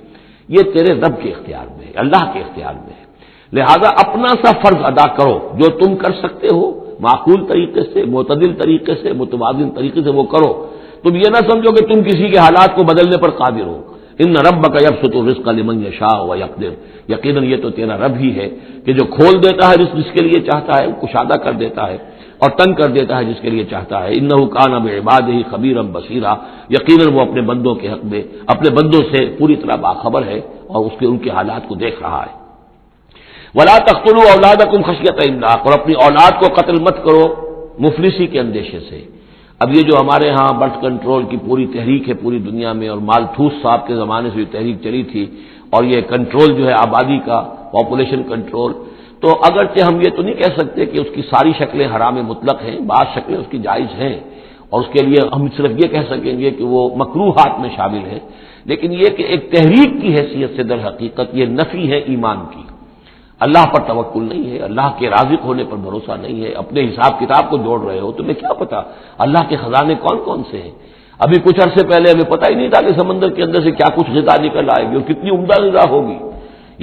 یہ تیرے رب کے اختیار میں ہے، اللہ کے اختیار میں ہے، لہذا اپنا سا فرض ادا کرو جو تم کر سکتے ہو، معقول طریقے سے، معتدل طریقے سے، متوازن طریقے سے وہ کرو، تم یہ نہ سمجھو کہ تم کسی کے حالات کو بدلنے پر قادر ہو۔ ان ربک یبسط الرزق لمن یشاء ویقدر، یقیناً یہ تو تیرا رب ہی ہے کہ جو کھول دیتا ہے جس کے لیے چاہتا ہے، کشادہ کر دیتا ہے اور تنگ کر دیتا ہے جس کے لیے چاہتا ہے۔ انہ کان بعبادہ خبیرا بصیرا، یقیناً وہ اپنے بندوں کے حق میں اپنے بندوں سے پوری طرح باخبر ہے اور ان کے حالات کو دیکھ رہا ہے۔ ولا تقتلوا اولادکم خشیۃ املاق، اور اپنی اولاد کو قتل مت کرو مفلسی کے اندیشے سے۔ اب یہ جو ہمارے ہاں برتھ کنٹرول کی پوری تحریک ہے پوری دنیا میں، اور مالتھوس صاحب کے زمانے سے جو تحریک چلی تھی، اور یہ کنٹرول جو ہے آبادی کا، پاپولیشن کنٹرول، تو اگرچہ ہم یہ تو نہیں کہہ سکتے کہ اس کی ساری شکلیں حرام مطلق ہیں، بعض شکلیں اس کی جائز ہیں، اور اس کے لیے ہم صرف یہ کہہ سکیں گے کہ وہ مکروہات میں شامل ہے، لیکن یہ کہ ایک تحریک کی حیثیت سے در حقیقت یہ نفی ہے ایمان کی، اللہ پر توکل نہیں ہے، اللہ کے رازق ہونے پر بھروسہ نہیں ہے، اپنے حساب کتاب کو جوڑ رہے ہو، تمہیں کیا پتا اللہ کے خزانے کون کون سے ہیں؟ ابھی کچھ عرصے پہلے ہمیں پتہ ہی نہیں تھا کہ سمندر کے اندر سے کیا کچھ غذا نکل آئے گی اور کتنی عمدہ غذا ہوگی۔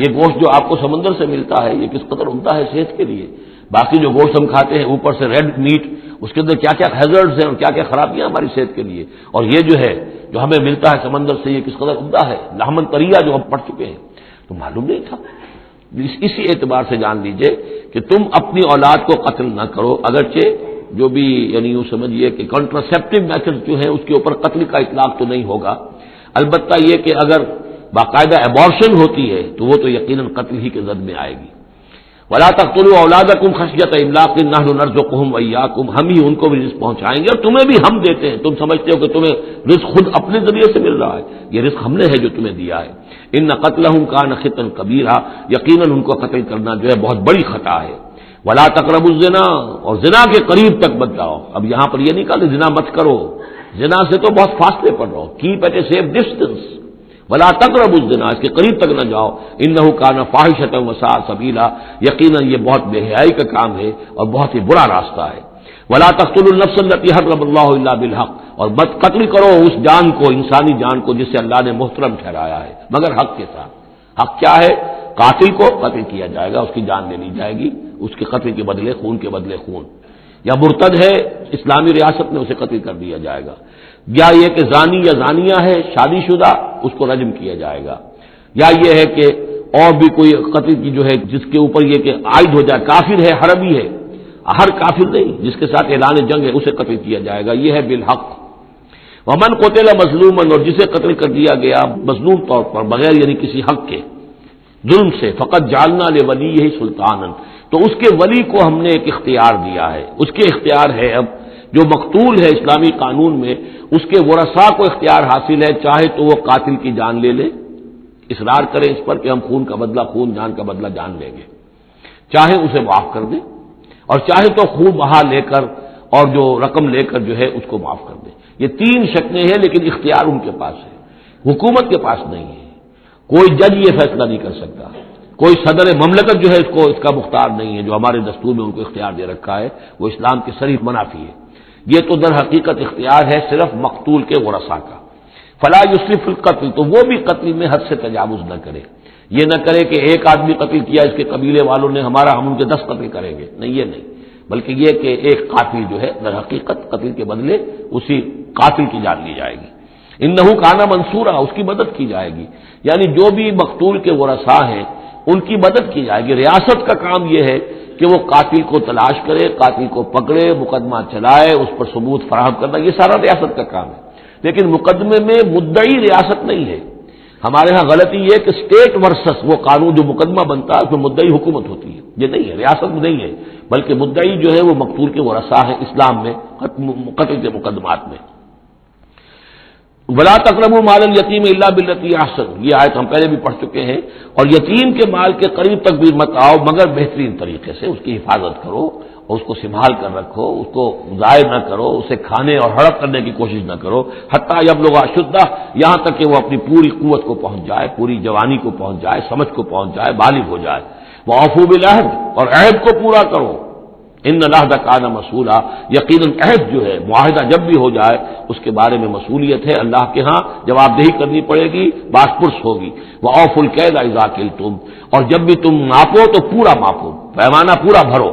یہ گوشت جو آپ کو سمندر سے ملتا ہے یہ کس قدر عمدہ ہے صحت کے لیے، باقی جو گوشت ہم کھاتے ہیں اوپر سے ریڈ میٹ، اس کے اندر کیا کیا ہیزرڈز ہیں اور کیا کیا خرابیاں ہماری صحت کے لیے، اور یہ جو ہے جو ہمیں ملتا ہے سمندر سے یہ کس قدر عمدہ ہے، لحمن طریہ جو ہم پڑھ چکے ہیں، تو معلوم نہیں تھا۔ اسی اعتبار سے جان لیجئے کہ تم اپنی اولاد کو قتل نہ کرو، اگرچہ جو بھی یعنی یوں سمجھیے کہ کنٹراسیپٹیو میتھڈ جو ہے اس کے اوپر قتل کا اطلاق تو نہیں ہوگا، البتہ یہ کہ اگر باقاعدہ ایبارشن ہوتی ہے تو وہ تو یقیناً قتل ہی کے زد میں آئے گی. ولا تقتلوا اولادکم خشیۃ املاق نحن نرزقهم وإياکم، ہم ہی ان کو بھی رزق پہنچائیں گے اور تمہیں بھی ہم دیتے ہیں. تم سمجھتے ہو کہ تمہیں رزق خود اپنے ذریعے سے مل رہا ہے، یہ رزق ہم نے ہے جو تمہیں دیا ہے. ان قتلهم کان خطا کبیرا، یقیناً ان کو قتل کرنا جو ہے بہت بڑی خطا ہے. ولا تقربوا الزنا، اور زنا کے قریب تک مت جاؤ. اب یہاں پر یہ نہیں کہا کہ زنا مت کرو، زنا سے تو بہت فاصلے پر رہو، keep at a safe distance. ولا تقربوا الزنا، اس کے قریب تک نہ جاؤ. انه کان فاحشۃ وساء سبیلا، یقیناً یہ بہت بے حیائی کا کام ہے اور بہت ہی برا راستہ ہے. ولا تقتلوا النفس التي حرم الله الا بالحق، اور مت قتل کرو اس جان کو، انسانی جان کو جسے اللہ نے محترم ٹھہرایا ہے مگر حق کے ساتھ. حق کیا ہے؟ قاتل کو قتل کیا جائے گا، اس کی جان لے لی جائے گی، اس کے قتل کے بدلے خون کے بدلے خون. یا مرتد ہے اسلامی ریاست میں، اسے قتل کر دیا جائے گا. یا یہ کہ زانی یا زانیہ ہے شادی شدہ، اس کو رجم کیا جائے گا. یا یہ ہے کہ اور بھی کوئی قتل کی جو ہے جس کے اوپر یہ کہ عائد ہو جائے، کافر ہے حربی ہے، ہر کافر نہیں، جس کے ساتھ اعلان جنگ ہے اسے قتل کیا جائے گا. یہ ہے بالحق. ومن قتل مظلوما، اور جسے قتل کر دیا گیا مظلوم طور پر بغیر یعنی کسی حق کے ظلم سے، فقط جعلنا لولیہ سلطانا، تو اس کے ولی کو ہم نے ایک اختیار دیا ہے. اس کے اختیار ہے اب جو مقتول ہے اسلامی قانون میں، اس کے ورثاء کو اختیار حاصل ہے، چاہے تو وہ قاتل کی جان لے لے، اصرار کرے اس پر کہ ہم خون کا بدلہ خون، جان کا بدلہ جان لیں گے، چاہے اسے معاف کر دے، اور چاہے تو خون بہا لے کر اور جو رقم لے کر جو ہے اس کو معاف کر دے. یہ تین شکلیں ہیں، لیکن اختیار ان کے پاس ہے، حکومت کے پاس نہیں ہے. کوئی جج یہ فیصلہ نہیں کر سکتا، کوئی صدر مملکت جو ہے اس کا مختار نہیں ہے. جو ہمارے دستور میں ان کو اختیار دے رکھا ہے وہ اسلام کے صریح منافی ہے. یہ تو در حقیقت اختیار ہے صرف مقتول کے ورثاء کا. فلا یسرف فی القتل، تو وہ بھی قتل میں حد سے تجاوز نہ کرے. یہ نہ کرے کہ ایک آدمی قتل کیا، اس کے قبیلے والوں نے ہم ان کے 10 قتل کریں گے، نہیں، یہ نہیں. بلکہ یہ کہ ایک قاتل جو ہے در حقیقت قتل کے بدلے اسی قاتل کی جان لی جائے گی. انہ کان منصورا، اس کی مدد کی جائے گی. یعنی جو بھی مقتول کے ورثاء ہیں ان کی مدد کی جائے گی. ریاست کا کام یہ ہے کہ وہ قاتل کو تلاش کرے، قاتل کو پکڑے، مقدمہ چلائے، اس پر ثبوت فراہم کرنا، یہ سارا ریاست کا کام ہے. لیکن مقدمے میں مدعی ریاست نہیں ہے. ہمارے ہاں غلطی یہ کہ اسٹیٹ ورسس وہ قانون جو مقدمہ بنتا ہے اس میں مدعی حکومت ہوتی ہے. یہ نہیں ہے، ریاست میں نہیں ہے، بلکہ مدعی جو ہے وہ مقتول کے ورثاء ہیں اسلام میں قتل کے مقدمات میں. ولا تقربوا مال الیتیم الا بالتی احسن، یہ آیت ہم پہلے بھی پڑھ چکے ہیں. اور یتیم کے مال کے قریب تک بھی مت آؤ مگر بہترین طریقے سے، اس کی حفاظت کرو اور اس کو سنبھال کر رکھو، اس کو ضائع نہ کرو، اسے کھانے اور ہڑپ کرنے کی کوشش نہ کرو. حتی یبلغ اشدہ، یہاں تک کہ وہ اپنی پوری قوت کو پہنچ جائے، پوری جوانی کو پہنچ جائے، سمجھ کو پہنچ جائے، بالغ ہو جائے. وَأَوْفُوا بِالْعَهْدِ، اور عہد کو پورا کرو. ان العہد کان مسئولا، یقیناً عہد جو ہے معاہدہ جب بھی ہو جائے اس کے بارے میں مسئولیت ہے اللہ کے ہاں، جواب دہی کرنی پڑے گی، باس پرس ہوگی. وَأَوْفُوا الْكَيْلَ إِذَا كِلْتُمْ، اور جب بھی تم ماپو تو پورا ماپو، پیمانہ پورا بھرو.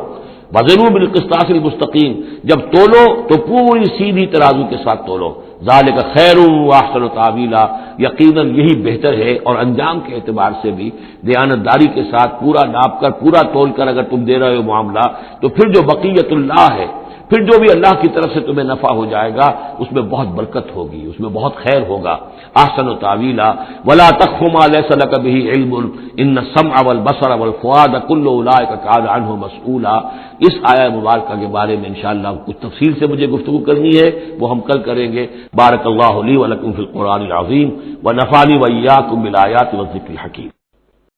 وَزِنُوا بِالْقِسْطَاسِ الْمُسْتَقِيمِ، جب تولو تو پوری سیدھی ترازو کے ساتھ تولو. ذَلِكَ خَيْرٌ وَأَحْسَنُ تَأْوِيلًا، یقیناً یہی بہتر ہے اور انجام کے اعتبار سے بھی دیانتداری کے ساتھ پورا ناپ کر پورا تول کر اگر تم دے رہے ہو معاملہ، تو پھر جو بقیت اللہ ہے، پھر جو بھی اللہ کی طرف سے تمہیں نفع ہو جائے گا اس میں بہت برکت ہوگی، اس میں بہت خیر ہوگا. احسن تاویلا ولا تخف ما ليس لك به علم ان السمع والبصر والفؤاد كل اولئك كان عنه مسؤولا. اس آیہ مبارکہ کے بارے میں انشاءاللہ کچھ تفصیل سے مجھے گفتگو کرنی ہے، وہ ہم کل کریں گے. بارک اللہ لی ولکم فی القرآن العظیم ونفعنی وإیاکم بالآیات والذکر الحکیم.